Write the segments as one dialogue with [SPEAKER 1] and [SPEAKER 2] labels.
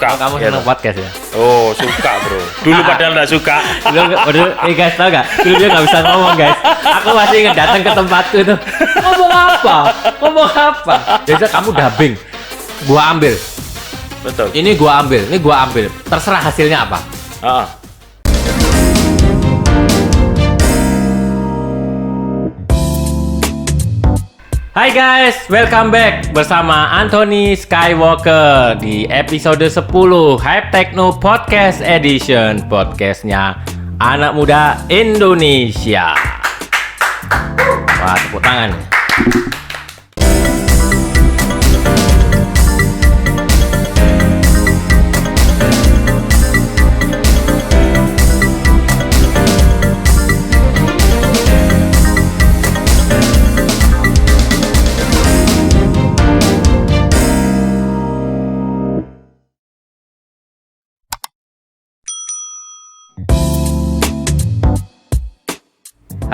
[SPEAKER 1] suka.
[SPEAKER 2] Kamu
[SPEAKER 1] Ya,
[SPEAKER 2] senang podcast ya?
[SPEAKER 1] Oh, suka bro. Dulu padahal nggak suka.
[SPEAKER 2] Dulu, guys tau gak? Dulu dia nggak bisa ngomong guys. Aku masih ingat datang ke tempatku itu. Ngomong apa? Biasa kamu dubbing. Gua ambil.
[SPEAKER 1] Betul.
[SPEAKER 2] Ini gua ambil. Terserah hasilnya apa.
[SPEAKER 1] Ah.
[SPEAKER 2] Hai guys, welcome back bersama Anthony Skywalker di episode 10 Hype Techno Podcast Edition, podcastnya anak muda Indonesia. Wah, tepuk tangan.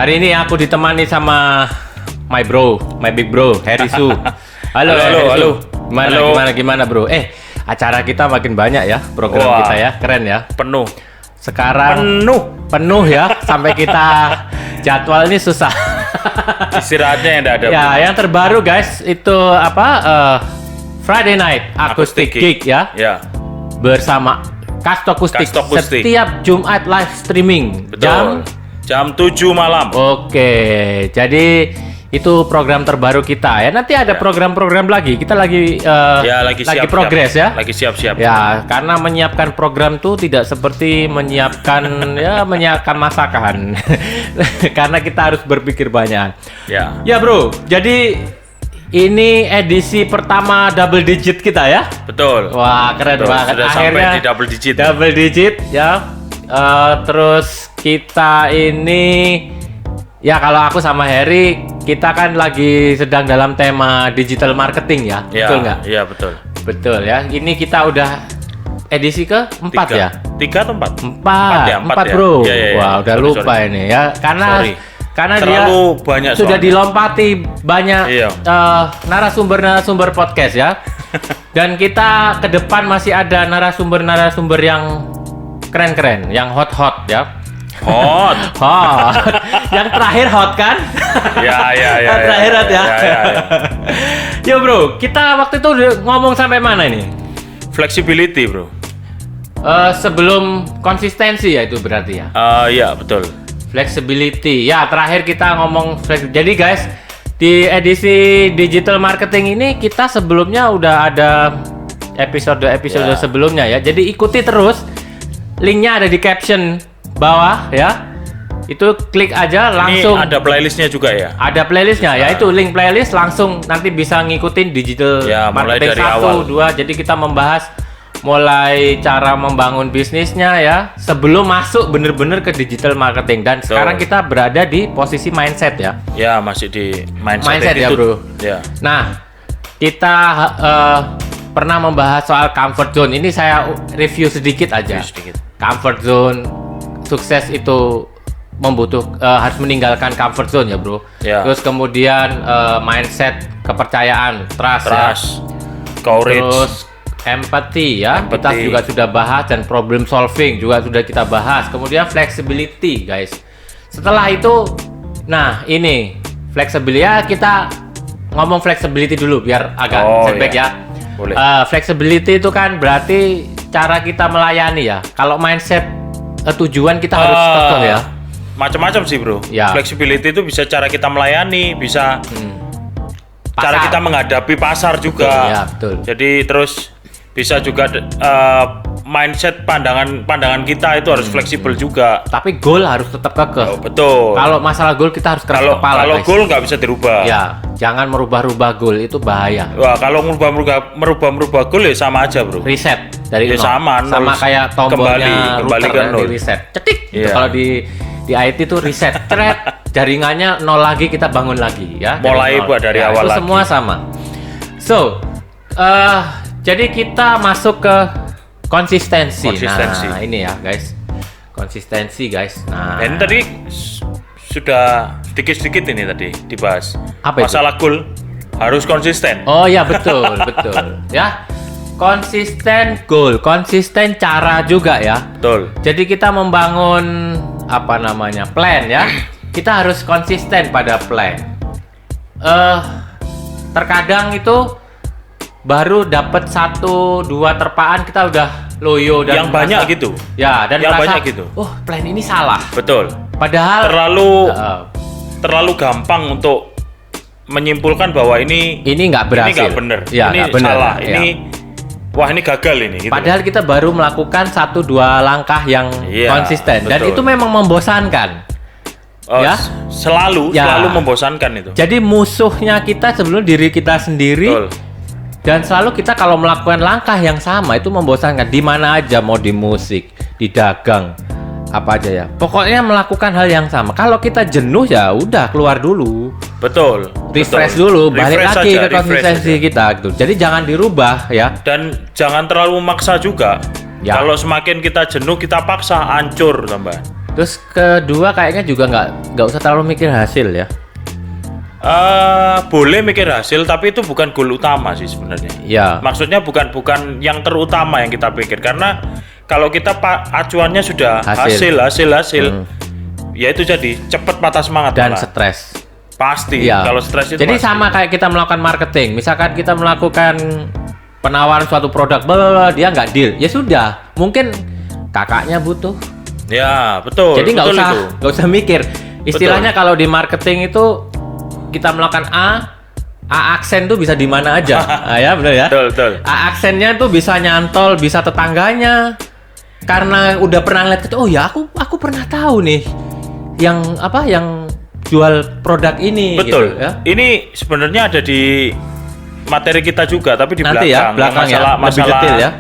[SPEAKER 2] Hari ini aku ditemani sama my big bro, Harry Su. Halo. Gimana bro? Acara kita makin banyak ya, program kita ya, keren ya.
[SPEAKER 1] Penuh.
[SPEAKER 2] Sekarang penuh ya, sampai kita jadwal ini susah.
[SPEAKER 1] Istirahatnya yang ada.
[SPEAKER 2] Ya, yang terbaru guys itu Friday Night Acoustic Gig ya.
[SPEAKER 1] Ya.
[SPEAKER 2] Bersama Kastokustik. Setiap Jumat live streaming.
[SPEAKER 1] Betul. Jam 7 malam.
[SPEAKER 2] Oke, jadi itu program terbaru kita ya. Nanti ada program-program lagi. Kita lagi lagi progres ya.
[SPEAKER 1] Lagi siap-siap.
[SPEAKER 2] Ya, karena menyiapkan program tuh tidak seperti menyiapkan menyiapkan masakan. Karena kita harus berpikir banyak.
[SPEAKER 1] Ya.
[SPEAKER 2] Ya, Bro. Jadi ini edisi pertama double digit kita ya.
[SPEAKER 1] Betul.
[SPEAKER 2] Wah, keren banget.
[SPEAKER 1] Sudah
[SPEAKER 2] Akhirnya
[SPEAKER 1] sampai di double digit.
[SPEAKER 2] Double digit ya. Terus kita ini ya, kalau aku sama Harry kita kan lagi sedang dalam tema digital marketing ya, betul nggak?
[SPEAKER 1] Iya betul.
[SPEAKER 2] Betul ya. Ini kita udah edisi ke-4 ya?
[SPEAKER 1] 3 atau 4?
[SPEAKER 2] 4 bro.
[SPEAKER 1] Ya.
[SPEAKER 2] Wah, udah lupa ini ya. Karena
[SPEAKER 1] terlalu
[SPEAKER 2] dia
[SPEAKER 1] banyak
[SPEAKER 2] sudah
[SPEAKER 1] soalnya.
[SPEAKER 2] dilompati banyak narasumber podcast ya. Dan kita ke depan masih ada narasumber yang keren-keren, yang hot ya.
[SPEAKER 1] Hot.
[SPEAKER 2] Yang terakhir hot kan?
[SPEAKER 1] Ya.
[SPEAKER 2] Yang terakhir hot ya. Yo bro, kita waktu itu udah ngomong sampai mana ini?
[SPEAKER 1] Flexibility bro.
[SPEAKER 2] Sebelum konsistensi ya itu berarti ya?
[SPEAKER 1] Iya betul.
[SPEAKER 2] Flexibility. Ya, terakhir kita ngomong jadi guys, di edisi digital marketing ini kita sebelumnya udah ada episode sebelumnya ya. Jadi ikuti terus. Linknya ada di caption bawah ya. Itu klik aja langsung.
[SPEAKER 1] Ini ada playlistnya juga ya?
[SPEAKER 2] Ada playlistnya ya. Itu link playlist langsung nanti bisa ngikutin digital marketing
[SPEAKER 1] dari
[SPEAKER 2] 1,
[SPEAKER 1] awal.
[SPEAKER 2] 2. Jadi kita membahas mulai cara membangun bisnisnya ya. Sebelum masuk bener-bener ke digital marketing. Dan sekarang kita berada di posisi mindset ya.
[SPEAKER 1] Ya, masih di mindset
[SPEAKER 2] ya bro.
[SPEAKER 1] Ya.
[SPEAKER 2] Nah, kita pernah membahas soal comfort zone. Ini saya review sedikit aja. Comfort zone, sukses itu harus meninggalkan comfort zone ya bro.
[SPEAKER 1] Ya.
[SPEAKER 2] Terus kemudian mindset, kepercayaan, trust ya.
[SPEAKER 1] Courage.
[SPEAKER 2] Terus empathy ya. Kita juga sudah bahas, dan problem solving juga sudah kita bahas. Kemudian flexibility guys. Setelah itu, nah ini flexibility ya, kita ngomong flexibility dulu biar agak setback ya.
[SPEAKER 1] Boleh.
[SPEAKER 2] Flexibility itu kan berarti cara kita melayani ya. Kalau mindset tujuan kita harus kekeh ya.
[SPEAKER 1] Macam-macam sih bro.
[SPEAKER 2] Ya.
[SPEAKER 1] Flexibility itu bisa cara kita melayani, bisa cara kita menghadapi pasar juga.
[SPEAKER 2] Betul, ya, betul.
[SPEAKER 1] Jadi terus bisa juga mindset pandangan kita itu harus fleksibel juga.
[SPEAKER 2] Tapi goal harus tetap kekeh.
[SPEAKER 1] Betul.
[SPEAKER 2] Kalau masalah goal kita harus keras kepala.
[SPEAKER 1] Kalau goal nggak bisa dirubah.
[SPEAKER 2] Ya, jangan merubah-rubah goal, itu bahaya.
[SPEAKER 1] Wah, kalau merubah goal ya sama aja bro.
[SPEAKER 2] Reset dari
[SPEAKER 1] Ya,
[SPEAKER 2] nol. Sama kayak tombolnya
[SPEAKER 1] kembali
[SPEAKER 2] router
[SPEAKER 1] ke nol.
[SPEAKER 2] di reset. Cetik. Gitu.
[SPEAKER 1] Iya.
[SPEAKER 2] Kalau di IT itu reset. Jaringannya nol lagi, kita bangun lagi ya.
[SPEAKER 1] Mulai buat dari awal
[SPEAKER 2] itu
[SPEAKER 1] lagi.
[SPEAKER 2] semua sama. So, jadi kita masuk ke konsistensi. Nah, ini ya guys. Konsistensi guys. Nah,
[SPEAKER 1] ini tadi sudah sedikit-sedikit ini tadi dibahas.
[SPEAKER 2] Apa itu?
[SPEAKER 1] Masalah goal harus konsisten.
[SPEAKER 2] Oh ya betul, betul. Ya. konsisten goal, konsisten cara juga ya.
[SPEAKER 1] Betul.
[SPEAKER 2] Jadi kita membangun plan ya. Kita harus konsisten pada plan. Terkadang itu baru dapat 1-2 terpaan kita udah loyo dan
[SPEAKER 1] yang banyak gitu.
[SPEAKER 2] Ya, dan
[SPEAKER 1] yang
[SPEAKER 2] merasa,
[SPEAKER 1] banyak gitu.
[SPEAKER 2] oh plan ini salah.
[SPEAKER 1] Betul.
[SPEAKER 2] Padahal
[SPEAKER 1] terlalu gampang untuk menyimpulkan bahwa ini
[SPEAKER 2] nggak berhasil.
[SPEAKER 1] Ini nggak benar.
[SPEAKER 2] Ya,
[SPEAKER 1] ini
[SPEAKER 2] nggak benar.
[SPEAKER 1] salah.
[SPEAKER 2] Ya.
[SPEAKER 1] Ini wah ini gagal ini. Gitu.
[SPEAKER 2] Padahal kita baru melakukan 1-2 langkah yang konsisten dan
[SPEAKER 1] betul.
[SPEAKER 2] itu memang membosankan. Ya,
[SPEAKER 1] selalu membosankan itu.
[SPEAKER 2] Jadi musuhnya kita sebelum diri kita sendiri.
[SPEAKER 1] Betul.
[SPEAKER 2] Dan selalu kita kalau melakukan langkah yang sama itu membosankan. Di mana aja, mau di musik, di dagang, apa aja ya. Pokoknya melakukan hal yang sama. Kalau kita jenuh ya udah keluar dulu.
[SPEAKER 1] Betul.
[SPEAKER 2] Refresh dulu, balik
[SPEAKER 1] Refresh
[SPEAKER 2] lagi
[SPEAKER 1] aja,
[SPEAKER 2] ke konsistensi kita gitu. Jadi jangan dirubah ya.
[SPEAKER 1] Dan jangan terlalu memaksa juga.
[SPEAKER 2] Ya.
[SPEAKER 1] Kalau semakin kita jenuh, kita paksa, hancur tambah.
[SPEAKER 2] Terus kedua kayaknya juga nggak usah terlalu mikir hasil ya.
[SPEAKER 1] Boleh mikir hasil, tapi itu bukan goal utama sih sebenarnya.
[SPEAKER 2] Ya.
[SPEAKER 1] Maksudnya bukan yang terutama yang kita pikir, karena kalau kita acuannya sudah hasil, ya itu jadi cepet patah semangat
[SPEAKER 2] Dan
[SPEAKER 1] malah.
[SPEAKER 2] stres.
[SPEAKER 1] Pasti.
[SPEAKER 2] Ya.
[SPEAKER 1] Kalau stres itu.
[SPEAKER 2] Jadi
[SPEAKER 1] pasti.
[SPEAKER 2] sama kayak kita melakukan marketing. Misalkan kita melakukan penawaran suatu produk, dia nggak deal, ya sudah. Mungkin kakaknya butuh.
[SPEAKER 1] Ya betul.
[SPEAKER 2] Jadi nggak usah mikir. Istilahnya kalau di marketing itu kita melakukan A aksen tuh bisa di mana aja. Ya benar ya.
[SPEAKER 1] Betul.
[SPEAKER 2] A aksennya tuh bisa nyantol, bisa tetangganya. Karena udah pernah lihat itu, oh ya aku pernah tahu nih yang jual produk ini.
[SPEAKER 1] Betul.
[SPEAKER 2] Gitu, ya.
[SPEAKER 1] Ini sebenarnya ada di materi kita juga, tapi di
[SPEAKER 2] nanti
[SPEAKER 1] belakang.
[SPEAKER 2] Ya,
[SPEAKER 1] masalah
[SPEAKER 2] lebih detail ya.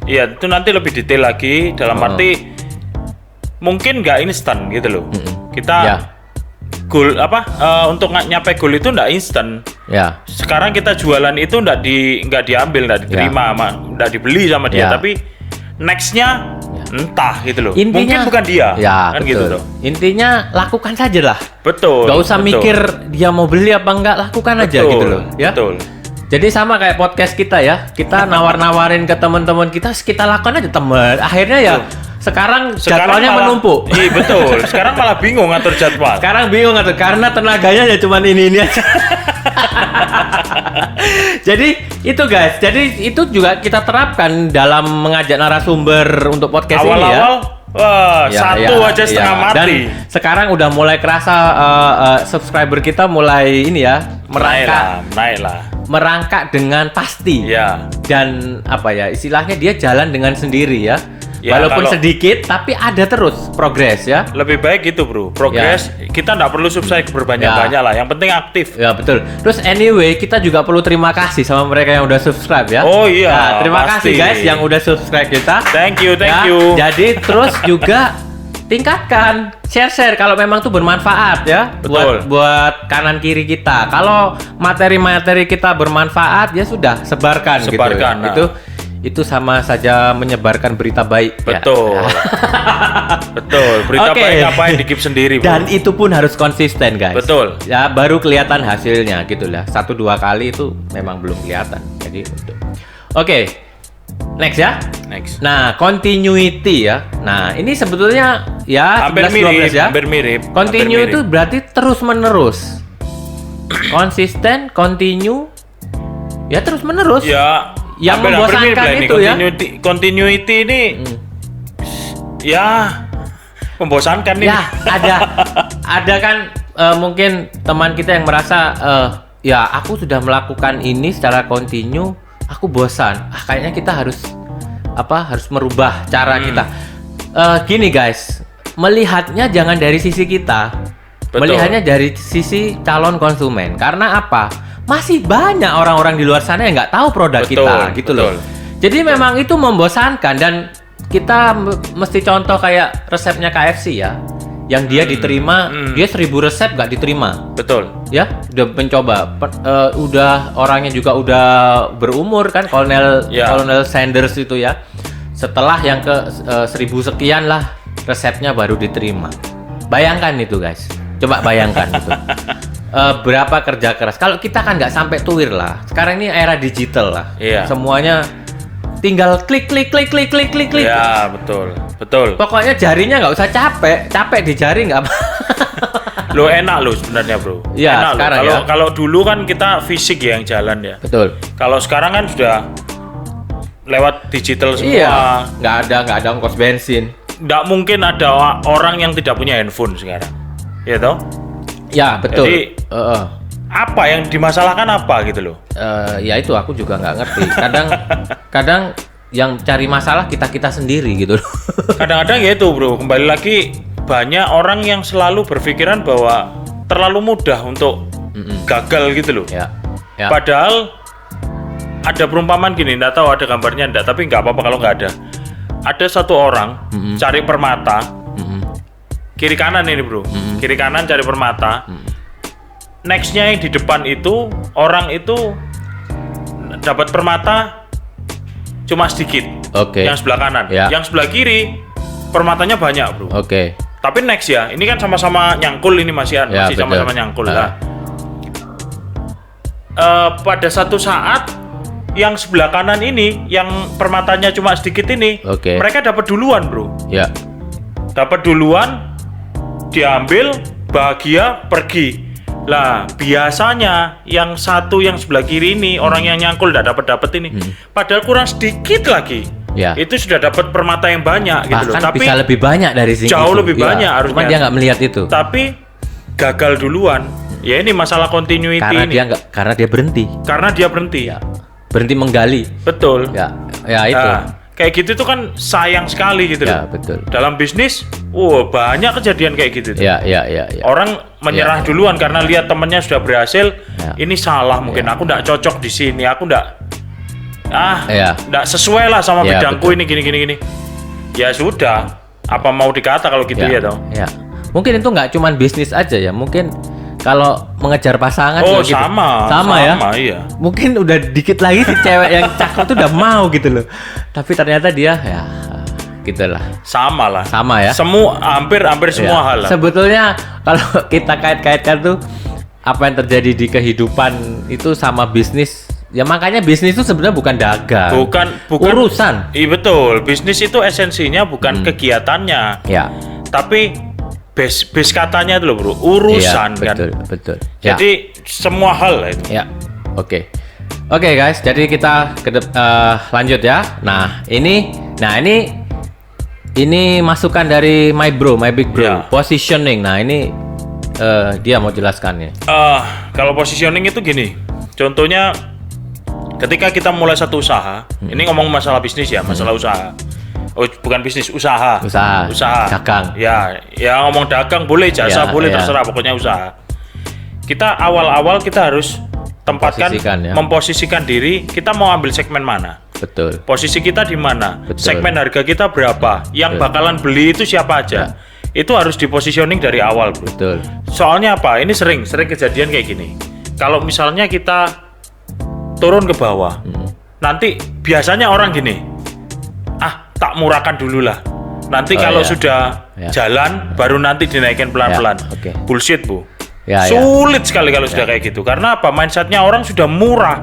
[SPEAKER 1] Iya, itu nanti lebih detail lagi dalam arti mungkin nggak instan gitu loh. Kita goal untuk nyampe goal itu nggak instan.
[SPEAKER 2] Ya.
[SPEAKER 1] Sekarang kita jualan itu nggak diambil, nggak diterima, nggak dibeli sama dia, tapi nextnya entah gitu loh.
[SPEAKER 2] Intinya,
[SPEAKER 1] mungkin bukan dia.
[SPEAKER 2] Ya,
[SPEAKER 1] kan
[SPEAKER 2] betul.
[SPEAKER 1] gitu loh.
[SPEAKER 2] Intinya lakukan saja lah.
[SPEAKER 1] Betul.
[SPEAKER 2] Gak usah mikir dia mau beli apa enggak, lakukan aja gitu loh. Ya.
[SPEAKER 1] Betul.
[SPEAKER 2] Jadi sama kayak podcast kita ya, kita nawar-nawarin ke teman-teman kita lakukan aja teman. Akhirnya ya sekarang jadwalnya
[SPEAKER 1] malah,
[SPEAKER 2] menumpuk.
[SPEAKER 1] Iya betul. Sekarang malah bingung ngatur jadwal.
[SPEAKER 2] Sekarang bingung ngatur karena tenaganya ya cuma ini aja. Jadi itu guys, jadi itu juga kita terapkan dalam mengajak narasumber untuk podcast ini ya.
[SPEAKER 1] Wah, satu aja setengah mati.
[SPEAKER 2] Dan sekarang udah mulai kerasa subscriber kita mulai ini ya
[SPEAKER 1] naik lah.
[SPEAKER 2] Merangkak dengan pasti.
[SPEAKER 1] Ya.
[SPEAKER 2] Dan istilahnya dia jalan dengan sendiri ya. Ya, walaupun sedikit tapi ada terus progres ya.
[SPEAKER 1] Lebih baik gitu bro, progres. Kita nggak perlu subscribe berbanyak-banyak lah, yang penting aktif.
[SPEAKER 2] Ya betul. Terus anyway kita juga perlu terima kasih sama mereka yang udah subscribe ya.
[SPEAKER 1] Oh iya.
[SPEAKER 2] Nah, terima kasih guys yang udah subscribe kita.
[SPEAKER 1] Thank you.
[SPEAKER 2] Jadi terus juga tingkatkan, share kalau memang tuh bermanfaat ya.
[SPEAKER 1] Betul.
[SPEAKER 2] buat kanan kiri kita. Kalau materi-materi kita bermanfaat ya sudah sebarkan gitu. Nah. Itu sama saja menyebarkan berita baik.
[SPEAKER 1] Betul.
[SPEAKER 2] Ya.
[SPEAKER 1] Betul. Berita baik ngapain dikip sendiri, bro.
[SPEAKER 2] Dan itu pun harus konsisten, guys.
[SPEAKER 1] Betul.
[SPEAKER 2] Ya baru kelihatan hasilnya gitu lah. 1-2 kali itu memang belum kelihatan. Jadi Oke. Next ya.
[SPEAKER 1] Next.
[SPEAKER 2] Nah, continuity ya. Nah, ini sebetulnya ya
[SPEAKER 1] hampir
[SPEAKER 2] 11-12 ya.
[SPEAKER 1] Hampir mirip.
[SPEAKER 2] Continue itu berarti terus menerus. Konsisten, continue. Ya terus menerus.
[SPEAKER 1] Ya.
[SPEAKER 2] Yang membosankan itu ya.
[SPEAKER 1] Continuity ini ya membosankan nih.
[SPEAKER 2] Ya, ada kan mungkin teman kita yang merasa ya aku sudah melakukan ini secara kontinu, aku bosan. Kayaknya kita harus merubah cara kita. Gini guys, melihatnya jangan dari sisi kita.
[SPEAKER 1] Betul.
[SPEAKER 2] Melihatnya dari sisi calon konsumen. Karena apa? Masih banyak orang-orang di luar sana yang nggak tahu produk kita, gitu loh. Jadi memang itu membosankan dan kita mesti contoh kayak resepnya KFC ya, yang dia diterima, dia 1000 resep nggak diterima.
[SPEAKER 1] Betul.
[SPEAKER 2] Ya, udah mencoba, udah orangnya juga udah berumur kan, Kolonel Sanders itu ya. Setelah yang ke 1000 sekian lah resepnya baru diterima. Bayangkan itu guys, coba bayangkan itu. Berapa kerja keras. Kalau kita kan nggak sampai tuir lah. Sekarang ini era digital lah.
[SPEAKER 1] Iya.
[SPEAKER 2] Semuanya tinggal klik.
[SPEAKER 1] Ya, betul.
[SPEAKER 2] Pokoknya jarinya nggak usah capek di jari nggak apa.
[SPEAKER 1] Lo enak lo sebenarnya bro.
[SPEAKER 2] Iya,
[SPEAKER 1] enak
[SPEAKER 2] sekarang
[SPEAKER 1] lo.
[SPEAKER 2] ya.
[SPEAKER 1] Kalau dulu kan kita fisik ya yang jalan ya.
[SPEAKER 2] Betul.
[SPEAKER 1] Kalau sekarang kan sudah lewat digital semua.
[SPEAKER 2] Iya. Nggak ada ongkos bensin.
[SPEAKER 1] Nggak mungkin ada orang yang tidak punya handphone sekarang. Ya toh?
[SPEAKER 2] Ya betul.
[SPEAKER 1] Jadi apa yang dimasalahkan apa gitu loh?
[SPEAKER 2] Ya itu aku juga nggak ngerti. Kadang yang cari masalah kita sendiri gitu.
[SPEAKER 1] Kadang-kadang ya itu bro. Kembali lagi banyak orang yang selalu berpikiran bahwa terlalu mudah untuk gagal gitu loh.
[SPEAKER 2] Ya.
[SPEAKER 1] Padahal ada perumpamaan gini, nggak tahu ada gambarnya enggak, tapi nggak apa-apa kalau nggak ada. Ada satu orang cari permata, kiri kanan ini bro, kiri kanan cari permata. Nextnya yang di depan itu orang itu dapat permata cuma sedikit.
[SPEAKER 2] Oke.
[SPEAKER 1] Yang sebelah kanan,
[SPEAKER 2] Ya.
[SPEAKER 1] yang sebelah kiri permatanya banyak bro.
[SPEAKER 2] Oke.
[SPEAKER 1] Tapi next ya, ini kan sama-sama nyangkul ini masih
[SPEAKER 2] Ya,
[SPEAKER 1] masih sama-sama
[SPEAKER 2] betul.
[SPEAKER 1] nyangkul lah. Pada satu saat yang sebelah kanan ini, yang permatanya cuma sedikit ini,
[SPEAKER 2] Oke.
[SPEAKER 1] mereka dapat duluan bro.
[SPEAKER 2] Ya.
[SPEAKER 1] Dapat duluan, diambil, bahagia, pergi. Lah biasanya yang satu yang sebelah kiri ini orang yang nyangkul tidak dapat ini, padahal kurang sedikit lagi.
[SPEAKER 2] Ya.
[SPEAKER 1] Itu sudah dapat permata yang banyak gitu loh.
[SPEAKER 2] Bahkan
[SPEAKER 1] Tapi
[SPEAKER 2] bisa lebih banyak dari sini.
[SPEAKER 1] jauh lebih banyak harusnya.
[SPEAKER 2] Cuman dia nggak melihat itu.
[SPEAKER 1] Tapi gagal duluan. Ya ini masalah continuity
[SPEAKER 2] Karena
[SPEAKER 1] ini.
[SPEAKER 2] karena dia berhenti.
[SPEAKER 1] Karena dia berhenti.
[SPEAKER 2] Ya. Berhenti menggali.
[SPEAKER 1] Betul.
[SPEAKER 2] Ya itu.
[SPEAKER 1] Nah, kayak gitu tuh kan sayang sekali gitu
[SPEAKER 2] Ya,
[SPEAKER 1] loh.
[SPEAKER 2] betul.
[SPEAKER 1] Dalam bisnis, banyak kejadian kayak gitu tuh.
[SPEAKER 2] Ya.
[SPEAKER 1] Orang menyerah duluan karena lihat temennya sudah berhasil.
[SPEAKER 2] Ya.
[SPEAKER 1] Ini salah mungkin. Aku nggak cocok di sini. Aku nggak
[SPEAKER 2] Ya.
[SPEAKER 1] nggak sesuai lah sama
[SPEAKER 2] Ya,
[SPEAKER 1] bidangku
[SPEAKER 2] betul.
[SPEAKER 1] ini gini. Ya sudah. Apa mau dikata kalau gitu ya toh?
[SPEAKER 2] Ya. Mungkin itu nggak cuman bisnis aja ya. Mungkin kalau mengejar pasangan
[SPEAKER 1] Oh
[SPEAKER 2] juga gitu.
[SPEAKER 1] sama
[SPEAKER 2] ya.
[SPEAKER 1] Iya.
[SPEAKER 2] Mungkin udah dikit lagi si cewek yang cakep tuh udah mau gitu loh. Tapi ternyata dia ya gitulah.
[SPEAKER 1] Sama lah.
[SPEAKER 2] Sama ya.
[SPEAKER 1] Hampir semua
[SPEAKER 2] Ya.
[SPEAKER 1] hal lah.
[SPEAKER 2] Sebetulnya kalau kita kait-kaitkan tuh apa yang terjadi di kehidupan itu sama bisnis. Ya makanya bisnis itu sebenarnya bukan dagang.
[SPEAKER 1] Bukan
[SPEAKER 2] urusan.
[SPEAKER 1] Iya betul. Bisnis itu esensinya bukan kegiatannya,
[SPEAKER 2] Ya.
[SPEAKER 1] tapi base katanya itu loh bro, urusan
[SPEAKER 2] Iya,
[SPEAKER 1] kan.
[SPEAKER 2] betul. Ya.
[SPEAKER 1] Jadi semua hal lah itu.
[SPEAKER 2] Ya, oke guys, jadi kita lanjut ya. Nah ini masukan dari my big bro,
[SPEAKER 1] Ya.
[SPEAKER 2] positioning. Nah ini dia mau jelaskan ya.
[SPEAKER 1] Kalau positioning itu gini, contohnya ketika kita mulai satu usaha, ini ngomong masalah bisnis ya, masalah usaha. Oh bukan bisnis, usaha.
[SPEAKER 2] Dagang.
[SPEAKER 1] Ya ngomong dagang boleh, jasa
[SPEAKER 2] Ya,
[SPEAKER 1] boleh,
[SPEAKER 2] ya.
[SPEAKER 1] terserah pokoknya usaha. Kita awal kita harus tempatkan, memposisikan diri. Kita mau ambil segmen mana?
[SPEAKER 2] Betul.
[SPEAKER 1] Posisi kita di mana?
[SPEAKER 2] Betul.
[SPEAKER 1] Segmen harga kita berapa? Yang bakalan beli itu siapa aja? Itu harus dipositioning dari awal, bro.
[SPEAKER 2] Betul.
[SPEAKER 1] Soalnya apa? Ini sering kejadian kayak gini. Kalau misalnya kita turun ke bawah, nanti biasanya orang gini, tak murahkan dulu lah. Nanti kalau sudah jalan, baru nanti dinaikin pelan-pelan.
[SPEAKER 2] Oke.
[SPEAKER 1] Bullshit, bu.
[SPEAKER 2] Ya.
[SPEAKER 1] Sulit sekali kalau sudah kayak gitu. Karena apa? Mindsetnya orang sudah murah.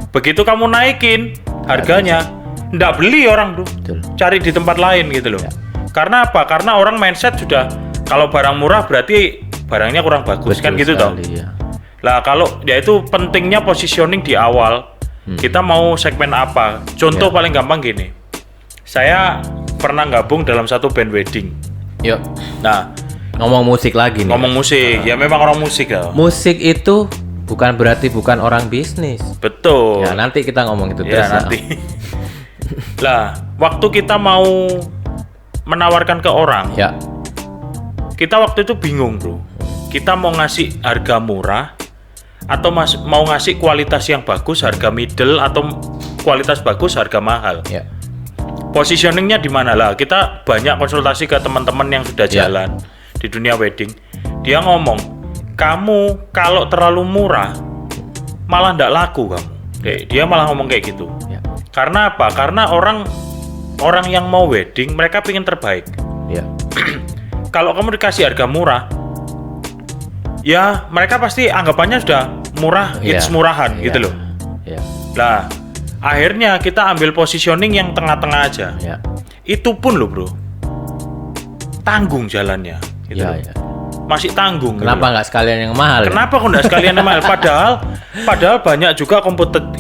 [SPEAKER 1] Begitu kamu naikin harganya, nggak beli orang tuh.
[SPEAKER 2] Betul.
[SPEAKER 1] Cari di tempat lain gitu loh. Karena apa? Karena orang mindset sudah kalau barang murah berarti barangnya kurang bagus.
[SPEAKER 2] Betul
[SPEAKER 1] kan gitu toh.
[SPEAKER 2] sekali, ya.
[SPEAKER 1] Lah kalau ya itu pentingnya positioning di awal. Kita mau segmen apa? Contoh paling gampang gini. Saya pernah gabung dalam satu band wedding.
[SPEAKER 2] Yuk,
[SPEAKER 1] Nah,
[SPEAKER 2] ngomong musik lagi nih.
[SPEAKER 1] ngomong musik, ya memang orang musik ya.
[SPEAKER 2] Musik itu bukan berarti bukan orang bisnis.
[SPEAKER 1] Betul.
[SPEAKER 2] Ya nanti kita ngomong itu
[SPEAKER 1] Ya
[SPEAKER 2] terus.
[SPEAKER 1] nanti. Lah, waktu kita mau menawarkan ke orang,
[SPEAKER 2] Ya.
[SPEAKER 1] kita waktu itu bingung, bro. Kita mau ngasih harga murah atau mau ngasih kualitas yang bagus, harga middle atau kualitas bagus, harga mahal.
[SPEAKER 2] Ya.
[SPEAKER 1] Positioningnya di mana lah? Kita banyak konsultasi ke teman-teman yang sudah
[SPEAKER 2] Ya.
[SPEAKER 1] jalan di dunia wedding. Dia ngomong, kamu kalau terlalu murah malah ndak laku kamu. Dia malah ngomong kayak gitu.
[SPEAKER 2] Ya.
[SPEAKER 1] Karena apa? Karena orang yang mau wedding mereka pengen terbaik.
[SPEAKER 2] Ya.
[SPEAKER 1] Kalau kamu dikasih harga murah, ya mereka pasti anggapannya sudah murah,
[SPEAKER 2] Ya.
[SPEAKER 1] it's murahan
[SPEAKER 2] Ya.
[SPEAKER 1] gitu loh.
[SPEAKER 2] Ya.
[SPEAKER 1] Lah, Akhirnya kita ambil positioning yang tengah-tengah aja.
[SPEAKER 2] Ya.
[SPEAKER 1] Itu pun loh bro, tanggung jalannya. Gitu
[SPEAKER 2] Ya,
[SPEAKER 1] loh.
[SPEAKER 2] ya.
[SPEAKER 1] Masih tanggung.
[SPEAKER 2] Kenapa nggak sekalian yang mahal?
[SPEAKER 1] Kenapa kok nggak sekalian yang mahal? Padahal banyak juga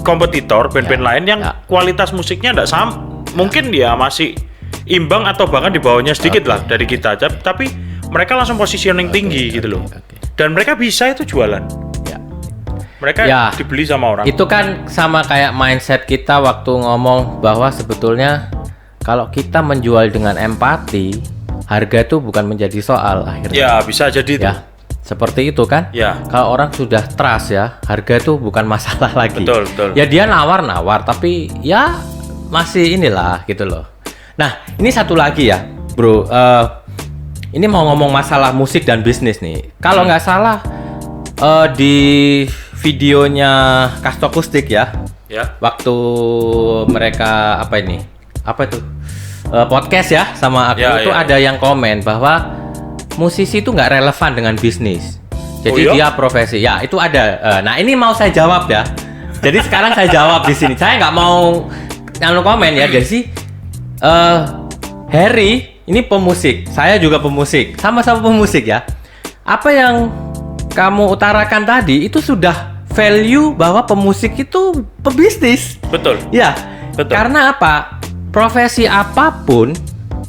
[SPEAKER 1] kompetitor band-band lain yang kualitas musiknya nggak sama. Mungkin dia masih imbang atau bahkan di bawahnya sedikit lah dari kita. Tapi mereka langsung positioning tinggi gitu loh. Dan mereka bisa itu jualan. Mereka dibeli sama orang.
[SPEAKER 2] Itu kan sama kayak mindset kita waktu ngomong bahwa sebetulnya kalau kita menjual dengan empati, harga itu bukan menjadi soal akhirnya.
[SPEAKER 1] Ya, bisa jadi itu.
[SPEAKER 2] Ya, seperti itu kan?
[SPEAKER 1] Ya.
[SPEAKER 2] Kalau orang sudah trust ya, harga itu bukan masalah lagi.
[SPEAKER 1] Betul.
[SPEAKER 2] Ya dia nawar-nawar, tapi ya masih inilah gitu loh. Nah, ini satu lagi ya, bro. Ini mau ngomong masalah musik dan bisnis nih. Kalau nggak salah di videonya Kastokustik ya. Waktu mereka podcast ya sama aku itu ada yang komen bahwa musisi itu nggak relevan dengan bisnis. Jadi dia profesi. Ya itu ada. Nah ini mau saya jawab ya. Jadi sekarang saya jawab di sini. Saya nggak mau komen ya. Jadi Harry ini pemusik. Saya juga pemusik. Sama-sama pemusik ya. Apa yang kamu utarakan tadi itu sudah value bahwa pemusik itu pebisnis.
[SPEAKER 1] Betul.
[SPEAKER 2] Ya. Betul. Karena apa? Profesi apapun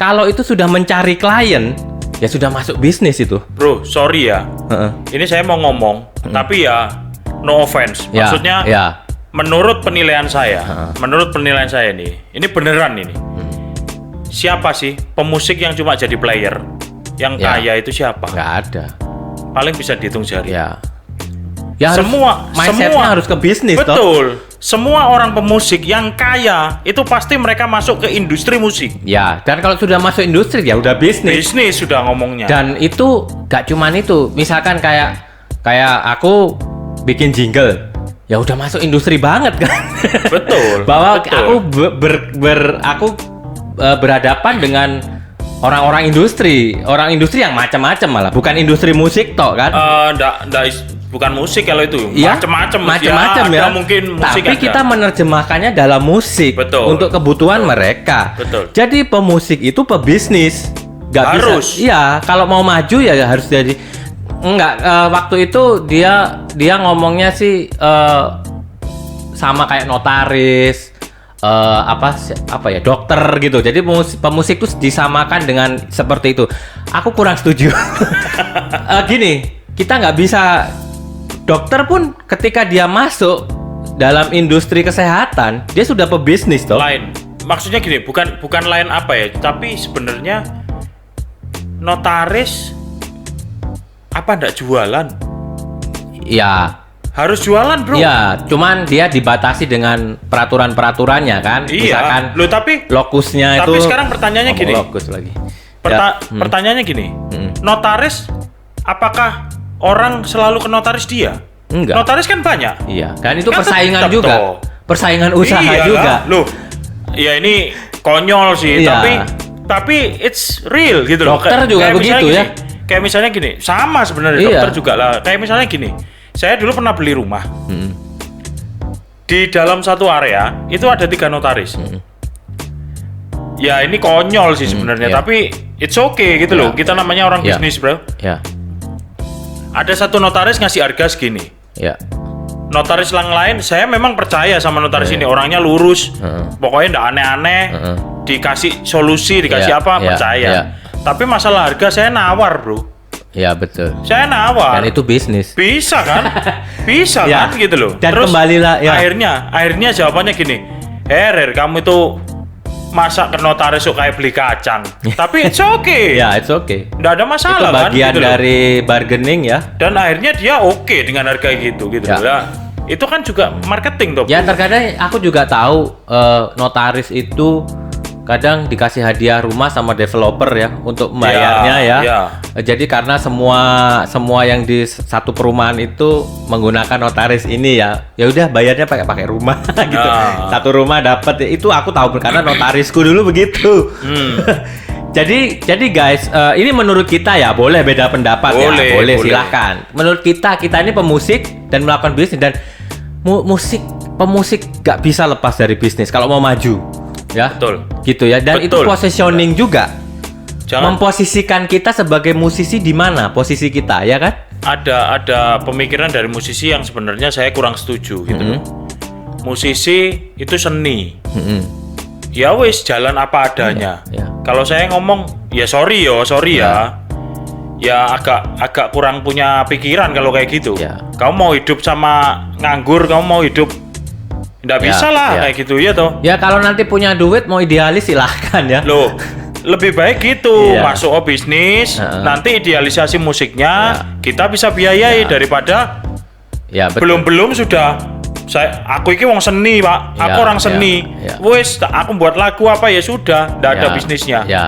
[SPEAKER 2] kalau itu sudah mencari klien ya sudah masuk bisnis itu.
[SPEAKER 1] Bro, sorry ya. Ini saya mau ngomong, tapi ya no offense. Maksudnya menurut penilaian saya, ini beneran ini. Siapa sih pemusik yang cuma jadi player? Yang kaya itu siapa?
[SPEAKER 2] Nggak ada.
[SPEAKER 1] Paling bisa dihitung jari.
[SPEAKER 2] Ya semua mindsetnya harus ke bisnis.
[SPEAKER 1] Betul. Semua orang pemusik yang kaya itu pasti mereka masuk ke industri musik.
[SPEAKER 2] Ya, dan kalau sudah masuk industri ya udah bisnis.
[SPEAKER 1] Bisnis sudah ngomongnya.
[SPEAKER 2] Dan itu gak cuman itu. Misalkan kayak aku bikin jingle, ya udah masuk industri banget kan.
[SPEAKER 1] Betul.
[SPEAKER 2] Bahwa
[SPEAKER 1] betul.
[SPEAKER 2] aku berhadapan dengan orang industri yang macam-macam malah, bukan industri musik toh kan?
[SPEAKER 1] Bukan musik kalau itu,
[SPEAKER 2] ya,
[SPEAKER 1] macam-macam ya. Mungkin musik
[SPEAKER 2] tapi kita menerjemahkannya dalam musik.
[SPEAKER 1] Betul.
[SPEAKER 2] Untuk kebutuhan mereka.
[SPEAKER 1] Betul.
[SPEAKER 2] Jadi pemusik itu pebisnis.
[SPEAKER 1] Harus.
[SPEAKER 2] Iya, kalau mau maju ya harus jadi. Enggak, waktu itu dia ngomongnya sih sama kayak notaris, dokter gitu. Jadi pemusik itu disamakan dengan seperti itu. Aku kurang setuju. Gini, kita nggak bisa. Dokter pun ketika dia masuk dalam industri kesehatan, dia sudah pebisnis toh.
[SPEAKER 1] Lain. Maksudnya gini, bukan lain apa ya, tapi sebenarnya notaris apa ndak jualan?
[SPEAKER 2] Ya.
[SPEAKER 1] Harus jualan, bro.
[SPEAKER 2] Ya, cuman dia dibatasi dengan peraturan-peraturannya kan.
[SPEAKER 1] Iya.
[SPEAKER 2] Misalkan
[SPEAKER 1] tapi
[SPEAKER 2] lokusnya itu.
[SPEAKER 1] Tapi sekarang pertanyaannya gini.
[SPEAKER 2] Lokus lagi.
[SPEAKER 1] Pertanyaannya gini. Notaris apakah orang selalu ke notaris dia?
[SPEAKER 2] Enggak.
[SPEAKER 1] Notaris kan banyak.
[SPEAKER 2] Iya, kan itu persaingan juga.
[SPEAKER 1] Toh.
[SPEAKER 2] Persaingan usaha juga.
[SPEAKER 1] Loh. Ya ini konyol sih, tapi it's real gitu loh.
[SPEAKER 2] Dokter juga begitu
[SPEAKER 1] gini,
[SPEAKER 2] ya.
[SPEAKER 1] Kayak misalnya gini, sama sebenarnya dokter juga lah. Kayak misalnya gini, saya dulu pernah beli rumah. Di dalam satu area itu ada 3 notaris. Ya ini konyol sih sebenarnya, tapi it's okay gitu loh. Kita namanya orang bisnis, bro.
[SPEAKER 2] Ya.
[SPEAKER 1] Ada satu notaris ngasih harga segini.
[SPEAKER 2] Ya.
[SPEAKER 1] Notaris yang lain, saya memang percaya sama notaris ini, orangnya lurus, pokoknya nggak aneh-aneh, dikasih solusi, dikasih percaya. Tapi masalah harga saya nawar, bro.
[SPEAKER 2] Ya betul.
[SPEAKER 1] Saya nawar.
[SPEAKER 2] Dan itu bisnis.
[SPEAKER 1] Bisa kan? Bisa kan gitu loh.
[SPEAKER 2] Dan
[SPEAKER 1] terus
[SPEAKER 2] kembalilah ya.
[SPEAKER 1] Akhirnya jawabannya gini, Her, kamu itu masa ke notaris kok kayak beli kacang. Tapi it's okay.
[SPEAKER 2] Ya, it's okay.
[SPEAKER 1] Nggak ada masalah
[SPEAKER 2] itu
[SPEAKER 1] kan.
[SPEAKER 2] Bagian gitu dari bargaining ya.
[SPEAKER 1] Dan akhirnya dia oke dengan harga gitu
[SPEAKER 2] ya.
[SPEAKER 1] Lah. Itu kan juga marketing toh.
[SPEAKER 2] Ya terkadang aku juga tahu notaris itu kadang dikasih hadiah rumah sama developer ya untuk membayarnya ya. Jadi karena semua yang di satu perumahan itu menggunakan notaris ini ya udah bayarnya pakai rumah gitu. Satu rumah dapat itu aku tahu karena notarisku dulu begitu. Jadi guys, ini menurut kita ya boleh beda pendapat boleh silahkan. Menurut kita ini pemusik dan melakukan bisnis dan musik pemusik nggak bisa lepas dari bisnis kalau mau maju, ya.
[SPEAKER 1] Betul.
[SPEAKER 2] Gitu ya. Dan
[SPEAKER 1] Betul.
[SPEAKER 2] itu positioning juga.
[SPEAKER 1] Jangan
[SPEAKER 2] Memposisikan kita sebagai musisi di mana posisi kita, ya kan?
[SPEAKER 1] ada pemikiran dari musisi yang sebenarnya saya kurang setuju gitu loh. Musisi itu seni. Ya wis jalan apa adanya.
[SPEAKER 2] Iya.
[SPEAKER 1] Kalau saya ngomong ya sorry ya. Ya agak kurang punya pikiran kalau kayak gitu.
[SPEAKER 2] Ya.
[SPEAKER 1] Kamu mau hidup sama nganggur, kamu mau hidup nggak
[SPEAKER 2] Ya,
[SPEAKER 1] bisa lah
[SPEAKER 2] ya.
[SPEAKER 1] kayak gitu ya toh.
[SPEAKER 2] Ya kalau nanti punya duit mau idealis silahkan ya.
[SPEAKER 1] Loh, lebih baik gitu
[SPEAKER 2] Iya.
[SPEAKER 1] masuk bisnis, nanti idealisasi musiknya kita bisa
[SPEAKER 2] Ya.
[SPEAKER 1] biayai daripada
[SPEAKER 2] Ya betul.
[SPEAKER 1] belum sudah aku iki wong seni pak, aku
[SPEAKER 2] Ya,
[SPEAKER 1] orang seni,
[SPEAKER 2] ya.
[SPEAKER 1] wes aku buat lagu apa ya sudah, ndak ada
[SPEAKER 2] Ya,
[SPEAKER 1] bisnisnya,
[SPEAKER 2] Ya.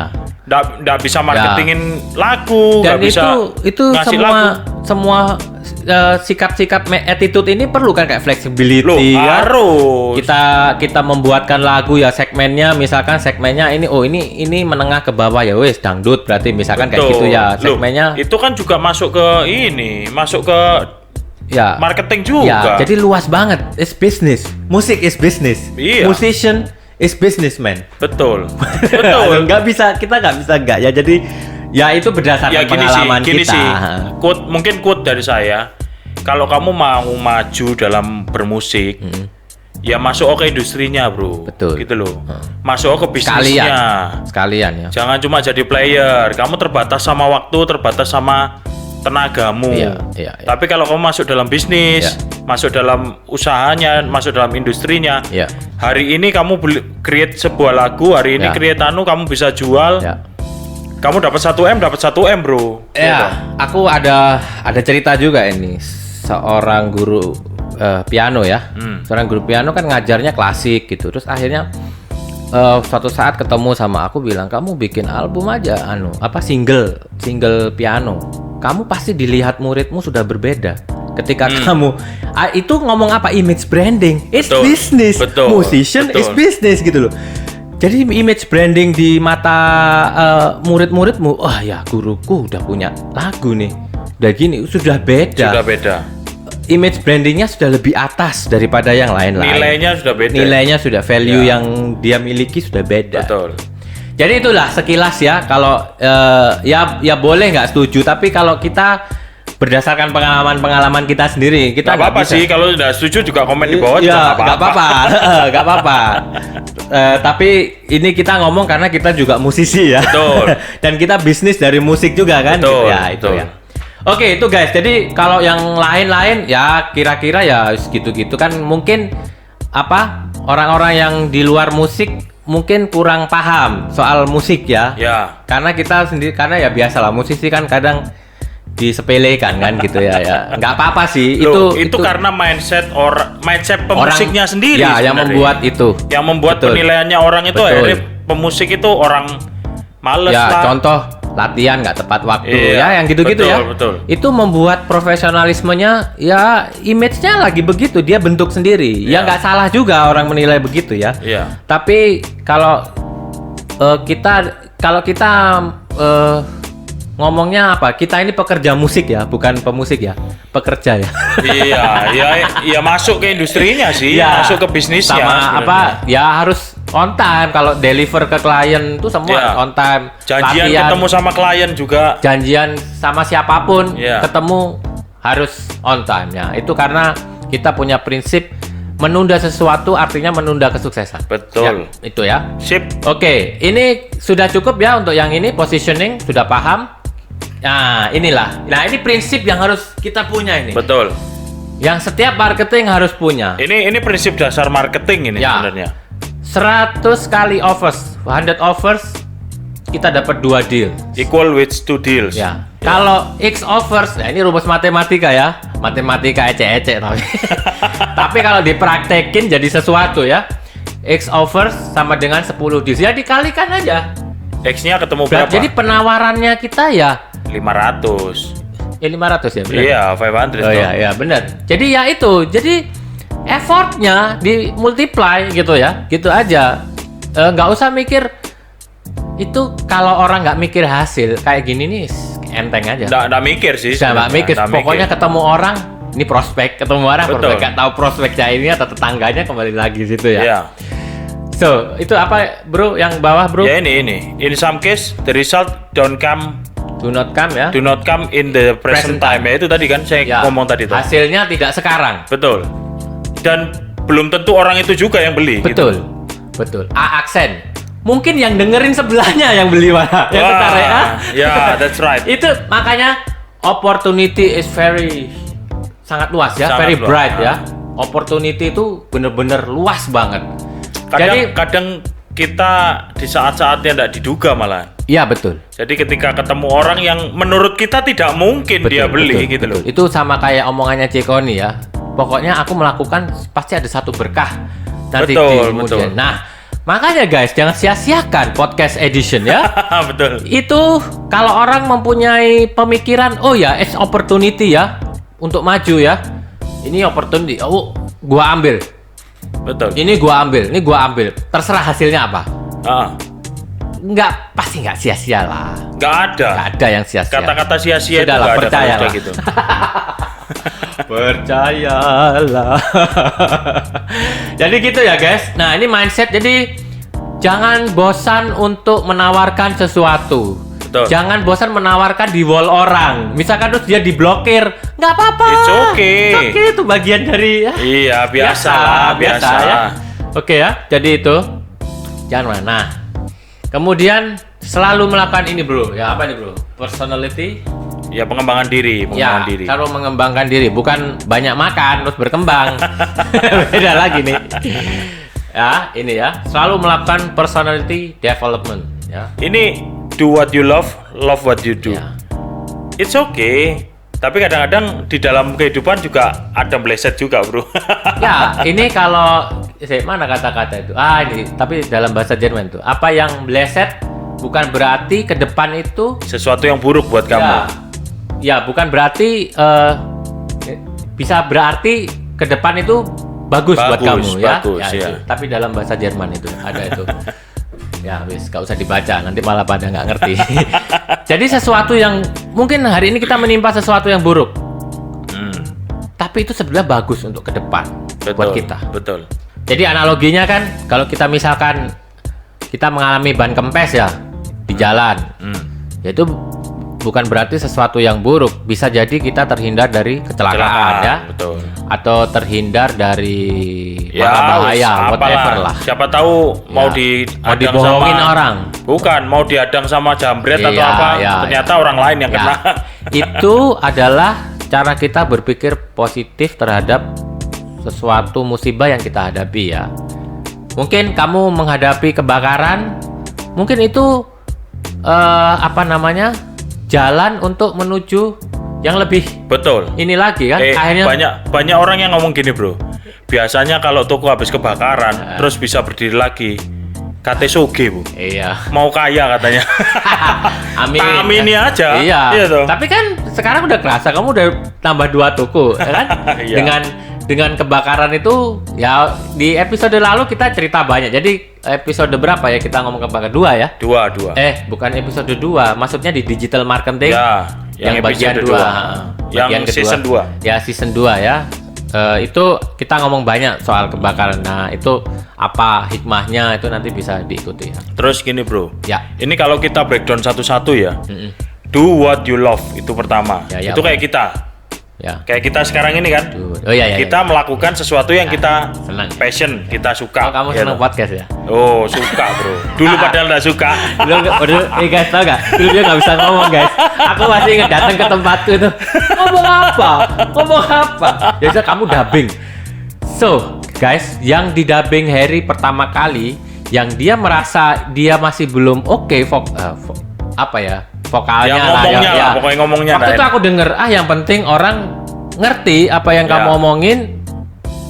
[SPEAKER 1] ndak bisa marketingin lagu, nggak
[SPEAKER 2] Dan
[SPEAKER 1] bisa
[SPEAKER 2] itu
[SPEAKER 1] ngasih lagu.
[SPEAKER 2] semua sikap-sikap attitude ini perlu kan kayak flexibility
[SPEAKER 1] Loh,
[SPEAKER 2] ya.
[SPEAKER 1] harus.
[SPEAKER 2] Kita membuatkan lagu ya segmennya, misalkan segmennya ini menengah ke bawah ya wes dangdut berarti misalkan kayak
[SPEAKER 1] Betul.
[SPEAKER 2] gitu ya
[SPEAKER 1] Loh,
[SPEAKER 2] segmennya.
[SPEAKER 1] itu kan juga masuk ke masuk ke
[SPEAKER 2] Ya.
[SPEAKER 1] marketing
[SPEAKER 2] Ya,
[SPEAKER 1] juga.
[SPEAKER 2] jadi luas banget. It's business. Musik is business.
[SPEAKER 1] Iya.
[SPEAKER 2] Musician is businessman.
[SPEAKER 1] Betul.
[SPEAKER 2] Betul. Kita nggak bisa nggak ya. Jadi ya itu berdasarkan
[SPEAKER 1] Ya
[SPEAKER 2] pengalaman
[SPEAKER 1] gini
[SPEAKER 2] kita.
[SPEAKER 1] sih. Mungkin quote dari saya. Kalau kamu mau maju dalam bermusik, ya masuk ke industrinya, bro.
[SPEAKER 2] Betul.
[SPEAKER 1] Gitu loh. Masuk ke bisnisnya.
[SPEAKER 2] Sekalian ya.
[SPEAKER 1] Jangan cuma jadi player. Kamu terbatas sama waktu, terbatas sama tenagamu.
[SPEAKER 2] Iya.
[SPEAKER 1] Tapi kalau kamu masuk dalam bisnis, masuk dalam usahanya, masuk dalam industrinya,
[SPEAKER 2] Iya.
[SPEAKER 1] hari ini kamu create sebuah lagu, hari ini
[SPEAKER 2] Ya.
[SPEAKER 1] create kamu bisa jual,
[SPEAKER 2] Ya.
[SPEAKER 1] kamu dapat 1 M, bro.
[SPEAKER 2] Ya, aku ada cerita juga ini. Seorang guru piano ya. Seorang guru piano kan ngajarnya klasik gitu. Terus akhirnya suatu saat ketemu sama aku bilang, "Kamu bikin album aja single piano. Kamu pasti dilihat muridmu sudah berbeda." Ketika kamu itu ngomong apa, image branding. It's
[SPEAKER 1] Betul,
[SPEAKER 2] business.
[SPEAKER 1] betul,
[SPEAKER 2] Musician is
[SPEAKER 1] betul.
[SPEAKER 2] business gitu loh. Jadi image branding di mata murid-muridmu, ya guruku udah punya lagu nih, udah gini, sudah beda.
[SPEAKER 1] Sudah beda.
[SPEAKER 2] Image brandingnya sudah lebih atas daripada yang lain-lain.
[SPEAKER 1] Nilainya sudah beda.
[SPEAKER 2] Nilainya sudah, value
[SPEAKER 1] Ya.
[SPEAKER 2] yang dia miliki sudah beda.
[SPEAKER 1] Betul.
[SPEAKER 2] Jadi itulah sekilas ya. Kalau ya boleh nggak setuju, tapi kalau kita berdasarkan pengalaman kita sendiri, kita
[SPEAKER 1] Gak apa-apa
[SPEAKER 2] bisa.
[SPEAKER 1] sih, kalau udah setuju juga komen di bawah juga
[SPEAKER 2] Iya,
[SPEAKER 1] nggak
[SPEAKER 2] nggak apa-apa, nggak apa-apa. Tapi ini kita ngomong karena kita juga musisi ya.
[SPEAKER 1] Betul.
[SPEAKER 2] Dan kita bisnis dari musik juga kan.
[SPEAKER 1] Betul,
[SPEAKER 2] Gitu ya, itu
[SPEAKER 1] betul.
[SPEAKER 2] ya. Oke, itu guys. Jadi kalau yang lain-lain ya kira-kira ya gitu-gitu kan mungkin orang-orang yang di luar musik mungkin kurang paham soal musik ya.
[SPEAKER 1] Ya.
[SPEAKER 2] Karena kita sendiri ya biasalah musisi kan kadang disepelekan kan gitu ya. Nggak apa-apa sih.
[SPEAKER 1] Loh, itu karena mindset pemusiknya sendiri
[SPEAKER 2] ya yang
[SPEAKER 1] sebenarnya.
[SPEAKER 2] membuat itu.
[SPEAKER 1] Yang membuat
[SPEAKER 2] Betul.
[SPEAKER 1] penilaiannya orang itu
[SPEAKER 2] Betul.
[SPEAKER 1] akhirnya pemusik itu orang males
[SPEAKER 2] Ya,
[SPEAKER 1] lah.
[SPEAKER 2] contoh latihan nggak tepat waktu
[SPEAKER 1] Iya,
[SPEAKER 2] ya, yang gitu-gitu
[SPEAKER 1] betul,
[SPEAKER 2] ya.
[SPEAKER 1] betul.
[SPEAKER 2] Itu membuat profesionalismenya ya image-nya lagi begitu, dia bentuk sendiri. Ya
[SPEAKER 1] Iya.
[SPEAKER 2] nggak salah juga orang menilai begitu ya.
[SPEAKER 1] Iya.
[SPEAKER 2] Tapi kalau kita ngomongnya apa? Kita ini pekerja musik ya, bukan pemusik ya, pekerja ya.
[SPEAKER 1] Iya, masuk ke industrinya sih,
[SPEAKER 2] Ya,
[SPEAKER 1] masuk ke bisnisnya.
[SPEAKER 2] sama
[SPEAKER 1] sebenarnya.
[SPEAKER 2] ya harus on time. Kalau deliver ke klien itu semua
[SPEAKER 1] Ya.
[SPEAKER 2] on time.
[SPEAKER 1] Janjian
[SPEAKER 2] Latihan,
[SPEAKER 1] ketemu sama klien juga.
[SPEAKER 2] janjian sama siapapun,
[SPEAKER 1] Ya.
[SPEAKER 2] ketemu harus on time ya. Itu karena kita punya prinsip menunda sesuatu artinya menunda kesuksesan.
[SPEAKER 1] Betul.
[SPEAKER 2] Ya, itu ya.
[SPEAKER 1] Sip.
[SPEAKER 2] Oke, ini sudah cukup ya untuk yang ini, positioning sudah paham. Nah, inilah. Nah, ini prinsip yang harus kita punya ini.
[SPEAKER 1] Betul.
[SPEAKER 2] Yang setiap marketing harus punya.
[SPEAKER 1] Ini prinsip dasar marketing ini
[SPEAKER 2] Ya.
[SPEAKER 1] sebenarnya.
[SPEAKER 2] 100 kali offers, 100 offers kita dapat 2 deal.
[SPEAKER 1] Equal with 2 deals.
[SPEAKER 2] Ya. Kalau X offers, nah ini rumus matematika ya. Matematika ecek-ecek tapi. Tapi kalau dipraktekin jadi sesuatu ya. X offers sama dengan 10 deals. Ya dikalikan aja.
[SPEAKER 1] X-nya ketemu berapa?
[SPEAKER 2] Jadi penawarannya kita ya
[SPEAKER 1] 500.
[SPEAKER 2] 500 ya, benar.
[SPEAKER 1] Iya, 500.
[SPEAKER 2] Oh
[SPEAKER 1] toh.
[SPEAKER 2] iya, benar. Jadi ya itu. Jadi effortnya di multiply gitu ya. Gitu aja. Nggak usah mikir itu. Kalau orang nggak mikir hasil kayak gini nih enteng aja.
[SPEAKER 1] Nggak mikir sih.
[SPEAKER 2] Nggak
[SPEAKER 1] sebenarnya.
[SPEAKER 2] mikir.
[SPEAKER 1] Nggak
[SPEAKER 2] Pokoknya ketemu orang ini prospek ketemu orang,
[SPEAKER 1] Betul.
[SPEAKER 2] prospek nggak tahu prospeknya ini atau tetangganya kembali lagi situ ya.
[SPEAKER 1] Ya.
[SPEAKER 2] So itu apa bro yang bawah bro?
[SPEAKER 1] Ya ini. In some case the result don't come
[SPEAKER 2] Do not come ya.
[SPEAKER 1] do not come in the present time. Ya itu tadi kan saya
[SPEAKER 2] Ya,
[SPEAKER 1] ngomong tadi tuh.
[SPEAKER 2] hasilnya tidak sekarang.
[SPEAKER 1] Betul. Dan belum tentu orang itu juga yang beli.
[SPEAKER 2] Betul.
[SPEAKER 1] Gitu.
[SPEAKER 2] Betul. A aksen. Mungkin yang dengerin sebelahnya yang beli mana? Yang
[SPEAKER 1] Wah,
[SPEAKER 2] tertarik
[SPEAKER 1] ya, that's right.
[SPEAKER 2] Itu makanya opportunity is very sangat luas ya,
[SPEAKER 1] Sangat
[SPEAKER 2] very
[SPEAKER 1] luas.
[SPEAKER 2] bright ya. Opportunity itu bener-bener luas banget.
[SPEAKER 1] Kadang kita di saat-saat yang tidak diduga malah.
[SPEAKER 2] Iya betul.
[SPEAKER 1] Jadi ketika ketemu orang yang menurut kita tidak mungkin dia beli gitu loh.
[SPEAKER 2] Itu sama kayak omongannya Cekoni ya. Pokoknya aku melakukan pasti ada satu berkah nanti
[SPEAKER 1] Betul,
[SPEAKER 2] di kemudian.
[SPEAKER 1] betul.
[SPEAKER 2] Nah, makanya guys jangan sia-siakan podcast edition ya.
[SPEAKER 1] Betul.
[SPEAKER 2] Itu kalau orang mempunyai pemikiran, oh ya, it's opportunity ya untuk maju ya. Ini opportunity. Oh, gua ambil.
[SPEAKER 1] Betul.
[SPEAKER 2] Ini gua ambil. Terserah hasilnya apa. Pasti nggak sia-sia lah.
[SPEAKER 1] Nggak ada.
[SPEAKER 2] Nggak ada yang sia-sia.
[SPEAKER 1] Kata-kata sia-sia itu
[SPEAKER 2] Sudahlah,
[SPEAKER 1] nggak ada
[SPEAKER 2] percayalah.
[SPEAKER 1] kalau sudah gitu.
[SPEAKER 2] Percayalah. Jadi gitu ya guys. Nah ini mindset. Jadi jangan bosan untuk menawarkan sesuatu.
[SPEAKER 1] Betul.
[SPEAKER 2] Jangan bosan menawarkan di wall orang. Misalkan terus dia diblokir, nggak apa-apa.
[SPEAKER 1] It's okay.
[SPEAKER 2] It's okay, itu bagian dari ya.
[SPEAKER 1] Iya, biasa
[SPEAKER 2] ya. Oke ya. Jadi itu jangan mana. Nah, kemudian selalu melakukan ini bro. Ya apa nih bro? Personality.
[SPEAKER 1] Ya pengembangan diri,
[SPEAKER 2] Kalau mengembangkan diri, bukan banyak makan terus berkembang. Beda lagi nih. Ya, ini ya. Selalu melakukan personality development, ya.
[SPEAKER 1] Ini do what you love what you do.
[SPEAKER 2] Ya.
[SPEAKER 1] It's okay. Tapi kadang-kadang di dalam kehidupan juga ada meleset juga, bro.
[SPEAKER 2] Ya, ini kalau mana kata-kata itu? Ini tapi dalam bahasa Jerman tuh. Apa yang meleset bukan berarti ke depan itu
[SPEAKER 1] Sesuatu yang buruk buat kamu.
[SPEAKER 2] Ya, bukan berarti bisa berarti ke depan itu bagus buat kamu ya.
[SPEAKER 1] Bagus, ya.
[SPEAKER 2] Itu. Tapi dalam bahasa Jerman itu ada itu. Ya, wis gak usah dibaca, nanti malah pada nggak ngerti. Jadi sesuatu yang mungkin hari ini kita menimpa sesuatu yang buruk. Tapi itu sebenarnya bagus untuk ke depan buat kita.
[SPEAKER 1] Betul.
[SPEAKER 2] Jadi analoginya kan kalau kita misalkan kita mengalami ban kempes ya di jalan. Yaitu bukan berarti sesuatu yang buruk, bisa jadi kita terhindar dari kecelakaan ya,
[SPEAKER 1] betul.
[SPEAKER 2] Atau terhindar dari
[SPEAKER 1] Ya,
[SPEAKER 2] bahaya, whatever lah.
[SPEAKER 1] Siapa tahu mau
[SPEAKER 2] dibohongin orang,
[SPEAKER 1] bukan mau diadang sama jambret atau apa, ternyata orang lain yang kena.
[SPEAKER 2] Itu adalah cara kita berpikir positif terhadap sesuatu musibah yang kita hadapi ya. Mungkin kamu menghadapi kebakaran, mungkin itu jalan untuk menuju yang lebih
[SPEAKER 1] Betul.
[SPEAKER 2] ini lagi kan akhirnya
[SPEAKER 1] banyak orang yang ngomong gini bro, biasanya kalau toko habis kebakaran terus bisa berdiri lagi kate soge bu,
[SPEAKER 2] iya
[SPEAKER 1] mau kaya katanya. Amini aja.
[SPEAKER 2] Iya toh. Tapi kan sekarang udah kerasa kamu udah tambah 2 toko ya kan.
[SPEAKER 1] Iya.
[SPEAKER 2] dengan kebakaran itu ya di episode lalu kita cerita banyak. Jadi episode berapa ya kita ngomong kebakaran 2 ya?
[SPEAKER 1] 2.
[SPEAKER 2] Bukan episode 2, maksudnya di digital marketing.
[SPEAKER 1] Ya, yang
[SPEAKER 2] bagian 2.
[SPEAKER 1] Yang season 2.
[SPEAKER 2] Ya, season 2 ya. Itu kita ngomong banyak soal kebakaran. Nah, itu apa hikmahnya itu nanti bisa diikuti ya.
[SPEAKER 1] Terus gini, Bro.
[SPEAKER 2] Ya.
[SPEAKER 1] Ini kalau kita breakdown satu-satu ya. Do what you love itu pertama. Itu kayak kita.
[SPEAKER 2] Ya.
[SPEAKER 1] Kayak kita sekarang ini kan. Kita melakukan sesuatu yang kita
[SPEAKER 2] senang.
[SPEAKER 1] Passion, kita suka.
[SPEAKER 2] Kamu senang podcast ya?
[SPEAKER 1] Oh, suka, Bro. Dulu padahal enggak suka.
[SPEAKER 2] Dulu guys tau gak? Dulu dia nggak bisa ngomong guys. Aku masih ingat datang ke tempatku itu. Ngomong apa? Biasa kamu dubbing. So, guys, yang di dubbing Harry pertama kali, yang dia merasa dia masih belum oke vokalnya
[SPEAKER 1] ya, pokoknya ngomongnya.
[SPEAKER 2] Waktu itu aku denger, yang penting orang ngerti apa yang kamu omongin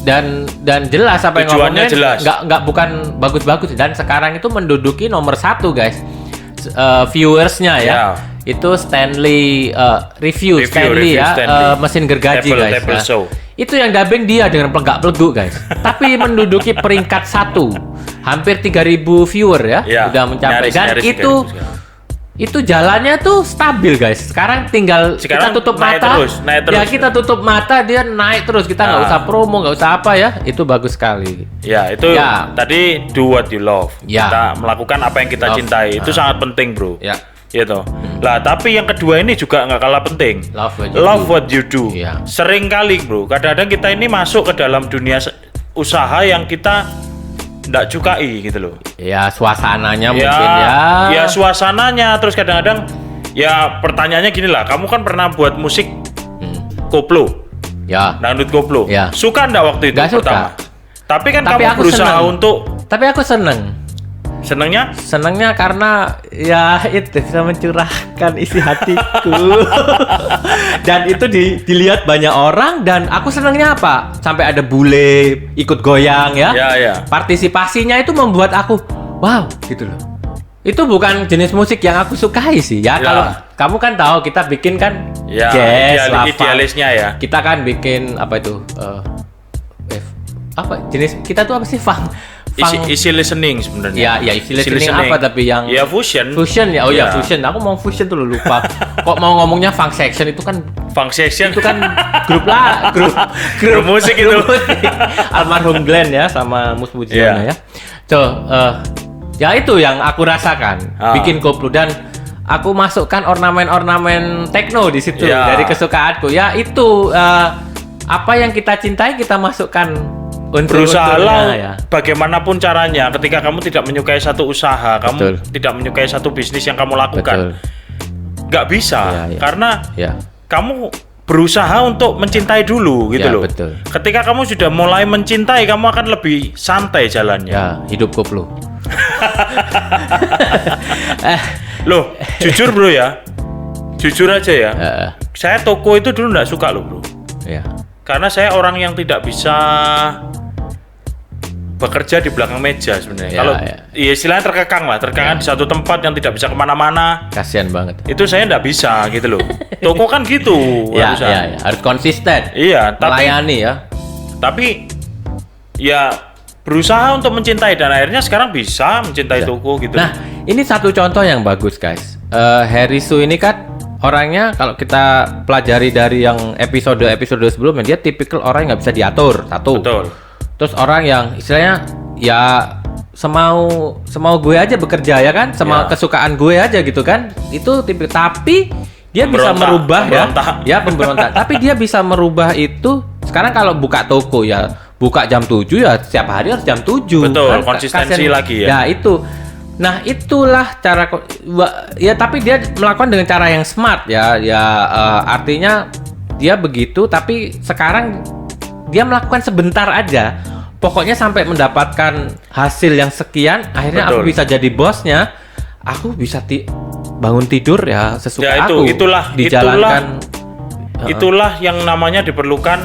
[SPEAKER 2] dan jelas apa yang
[SPEAKER 1] tujuannya
[SPEAKER 2] ngomongin,
[SPEAKER 1] jelas.
[SPEAKER 2] nggak bukan bagus-bagus. Dan sekarang itu menduduki nomor 1 guys, viewersnya ya. Itu Stanley review Stanley mesin gergaji guys. Itu yang dubbing dia dengan pelegak-peleguk guys. Tapi menduduki peringkat 1, hampir 3.000 viewer ya, udah mencapai. Dan itu itu jalannya tuh stabil guys. Sekarang tinggal
[SPEAKER 1] Sekarang
[SPEAKER 2] kita tutup
[SPEAKER 1] naik
[SPEAKER 2] mata.
[SPEAKER 1] naik terus.
[SPEAKER 2] Ya kita tutup mata dia naik terus. Kita nggak usah promo, nggak usah apa ya. Itu bagus sekali.
[SPEAKER 1] Ya itu
[SPEAKER 2] Ya.
[SPEAKER 1] tadi do what you love.
[SPEAKER 2] Ya.
[SPEAKER 1] Kita melakukan apa yang kita
[SPEAKER 2] Love.
[SPEAKER 1] cintai. Itu sangat penting bro.
[SPEAKER 2] Ya.
[SPEAKER 1] Gitu. Lah tapi yang kedua ini juga nggak kalah penting.
[SPEAKER 2] Love what you
[SPEAKER 1] What you do.
[SPEAKER 2] do. Ya.
[SPEAKER 1] Sering kali bro. Kadang-kadang kita ini masuk ke dalam dunia usaha yang kita nggak sukai gitu loh.
[SPEAKER 2] Ya suasananya mungkin ya.
[SPEAKER 1] Ya suasananya. Terus kadang-kadang ya pertanyaannya gini lah. Kamu kan pernah buat musik koplo,
[SPEAKER 2] Ya.
[SPEAKER 1] dangdut koplo.
[SPEAKER 2] Ya.
[SPEAKER 1] Suka nggak waktu itu
[SPEAKER 2] Nggak suka.
[SPEAKER 1] pertama? Tapi kan
[SPEAKER 2] Tapi
[SPEAKER 1] kamu
[SPEAKER 2] aku
[SPEAKER 1] berusaha
[SPEAKER 2] seneng.
[SPEAKER 1] untuk
[SPEAKER 2] Tapi aku
[SPEAKER 1] senengnya.
[SPEAKER 2] senengnya karena ya itu bisa mencurahkan isi hatiku. Dan itu dilihat banyak orang dan aku senengnya apa? Sampai ada bule ikut goyang ya.
[SPEAKER 1] Ya ya.
[SPEAKER 2] Partisipasinya itu membuat aku wow gitu loh. Itu bukan jenis musik yang aku sukai sih ya.
[SPEAKER 1] Ya.
[SPEAKER 2] Kalau kamu kan tahu kita bikin kan
[SPEAKER 1] Ya,
[SPEAKER 2] jazz, lava.
[SPEAKER 1] idealisnya ya.
[SPEAKER 2] Kita kan bikin apa itu? Apa jenis kita tuh apa sih funk?
[SPEAKER 1] Isi listening sebenarnya.
[SPEAKER 2] Ya isi listening apa tapi yang
[SPEAKER 1] ya fusion.
[SPEAKER 2] Fusion ya, oh ya
[SPEAKER 1] Ya.
[SPEAKER 2] fusion. Aku mau fusion tuh lupa. Kok mau ngomongnya funk section itu kan
[SPEAKER 1] Funk section
[SPEAKER 2] itu kan grup
[SPEAKER 1] Grup musik itu.
[SPEAKER 2] musik. Almarhum Glenn ya sama Mus Mujiono
[SPEAKER 1] Iya.
[SPEAKER 2] ya. Ya itu yang aku rasakan bikin koplo dan aku masukkan ornamen-ornamen techno di situ
[SPEAKER 1] Ya.
[SPEAKER 2] dari kesukaanku. Ya itu apa yang kita cintai kita masukkan
[SPEAKER 1] Berusahalah
[SPEAKER 2] ya.
[SPEAKER 1] bagaimanapun caranya ketika kamu tidak menyukai satu usaha,
[SPEAKER 2] Betul.
[SPEAKER 1] kamu tidak menyukai satu bisnis yang kamu lakukan.
[SPEAKER 2] Betul.
[SPEAKER 1] Nggak bisa
[SPEAKER 2] Ya, ya.
[SPEAKER 1] karena
[SPEAKER 2] Ya.
[SPEAKER 1] kamu berusaha untuk mencintai dulu gitu
[SPEAKER 2] Ya,
[SPEAKER 1] loh.
[SPEAKER 2] betul.
[SPEAKER 1] Ketika kamu sudah mulai mencintai, kamu akan lebih santai jalannya.
[SPEAKER 2] Ya, hidup koplo.
[SPEAKER 1] Loh, jujur bro ya. Jujur aja ya. Saya toko itu dulu nggak suka loh bro.
[SPEAKER 2] Ya.
[SPEAKER 1] Karena saya orang yang tidak bisa bekerja di belakang meja sebenarnya.
[SPEAKER 2] Ya,
[SPEAKER 1] Kalau
[SPEAKER 2] ya.
[SPEAKER 1] ya istilahnya terkekang lah, terkekang di satu tempat yang tidak bisa kemana-mana.
[SPEAKER 2] Kasihan banget.
[SPEAKER 1] Itu saya nggak bisa gitu loh. Toko kan gitu
[SPEAKER 2] Ya,
[SPEAKER 1] harusnya.
[SPEAKER 2] ya, harus konsisten.
[SPEAKER 1] Iya,
[SPEAKER 2] Melayani ya.
[SPEAKER 1] tapi ya berusaha untuk mencintai dan akhirnya sekarang bisa mencintai toko gitu.
[SPEAKER 2] Nah, ini satu contoh yang bagus, guys. Harry Su ini kan orangnya kalau kita pelajari dari yang episode sebelumnya dia tipikal orang yang nggak bisa diatur satu.
[SPEAKER 1] Betul.
[SPEAKER 2] Terus orang yang istilahnya ya semau gue aja bekerja ya kan,
[SPEAKER 1] Ya.
[SPEAKER 2] kesukaan gue aja gitu kan. Itu tapi dia bisa
[SPEAKER 1] Pemberontak,
[SPEAKER 2] merubah
[SPEAKER 1] pemberontak.
[SPEAKER 2] ya pemberontak. Tapi dia bisa merubah itu. Sekarang kalau buka toko ya buka jam 7 ya setiap hari harus jam 7.
[SPEAKER 1] Betul, konsistensi lagi ya.
[SPEAKER 2] Ya itu. Nah, itulah cara ya tapi dia melakukan dengan cara yang smart ya. Artinya dia begitu tapi sekarang dia melakukan sebentar aja. Pokoknya sampai mendapatkan hasil yang sekian, akhirnya
[SPEAKER 1] Betul.
[SPEAKER 2] aku bisa jadi bosnya. Aku bisa bangun tidur ya sesuka
[SPEAKER 1] Ya,
[SPEAKER 2] aku. Dijalankan.
[SPEAKER 1] Itulah yang namanya diperlukan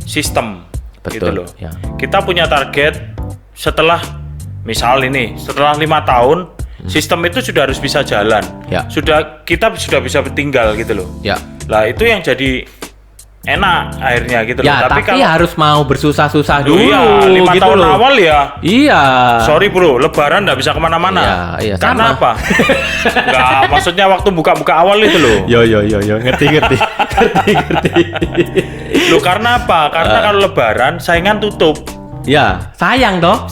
[SPEAKER 1] sistem. Gitu
[SPEAKER 2] Betul,
[SPEAKER 1] loh.
[SPEAKER 2] ya.
[SPEAKER 1] Kita punya target setelah 5 tahun sistem itu sudah harus bisa jalan.
[SPEAKER 2] Ya.
[SPEAKER 1] Kita sudah bisa tinggal gitu loh.
[SPEAKER 2] Ya.
[SPEAKER 1] Lah itu yang jadi enak akhirnya gitu loh.
[SPEAKER 2] Ya, tapi harus mau bersusah-susah dulu.
[SPEAKER 1] Iya, 5
[SPEAKER 2] gitu
[SPEAKER 1] tahun
[SPEAKER 2] loh.
[SPEAKER 1] awal ya.
[SPEAKER 2] Iya.
[SPEAKER 1] Sorry bro, Lebaran nggak bisa kemana-mana.
[SPEAKER 2] Iya,
[SPEAKER 1] Karena
[SPEAKER 2] sama.
[SPEAKER 1] apa? Nggak, maksudnya waktu buka-buka awal itu loh.
[SPEAKER 2] Yo, ngerti. ngerti.
[SPEAKER 1] Loh karena apa? Karena kalau Lebaran saingan tutup.
[SPEAKER 2] Ya, sayang toh.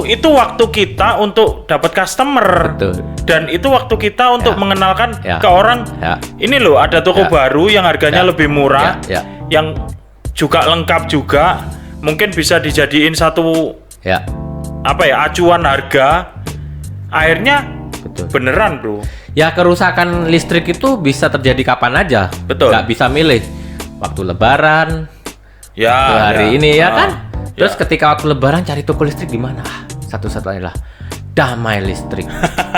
[SPEAKER 1] Itu waktu kita untuk dapat customer.
[SPEAKER 2] Betul.
[SPEAKER 1] Dan itu waktu kita untuk
[SPEAKER 2] Ya.
[SPEAKER 1] mengenalkan
[SPEAKER 2] Ya.
[SPEAKER 1] ke orang.
[SPEAKER 2] Ya.
[SPEAKER 1] Ini loh ada toko
[SPEAKER 2] Ya.
[SPEAKER 1] baru yang harganya
[SPEAKER 2] Ya.
[SPEAKER 1] lebih murah,
[SPEAKER 2] Ya.
[SPEAKER 1] yang juga lengkap juga, mungkin bisa dijadiin satu
[SPEAKER 2] Ya.
[SPEAKER 1] acuan harga. Akhirnya
[SPEAKER 2] Betul.
[SPEAKER 1] beneran bro.
[SPEAKER 2] Ya, kerusakan listrik itu bisa terjadi kapan aja.
[SPEAKER 1] Betul.
[SPEAKER 2] Nggak bisa milih waktu Lebaran,
[SPEAKER 1] Ya.
[SPEAKER 2] waktu hari
[SPEAKER 1] ya.
[SPEAKER 2] ini ya
[SPEAKER 1] Ah,
[SPEAKER 2] kan. Terus
[SPEAKER 1] ya.
[SPEAKER 2] ketika waktu Lebaran cari toko listrik di mana? Satu-satunya lah Damai Listrik.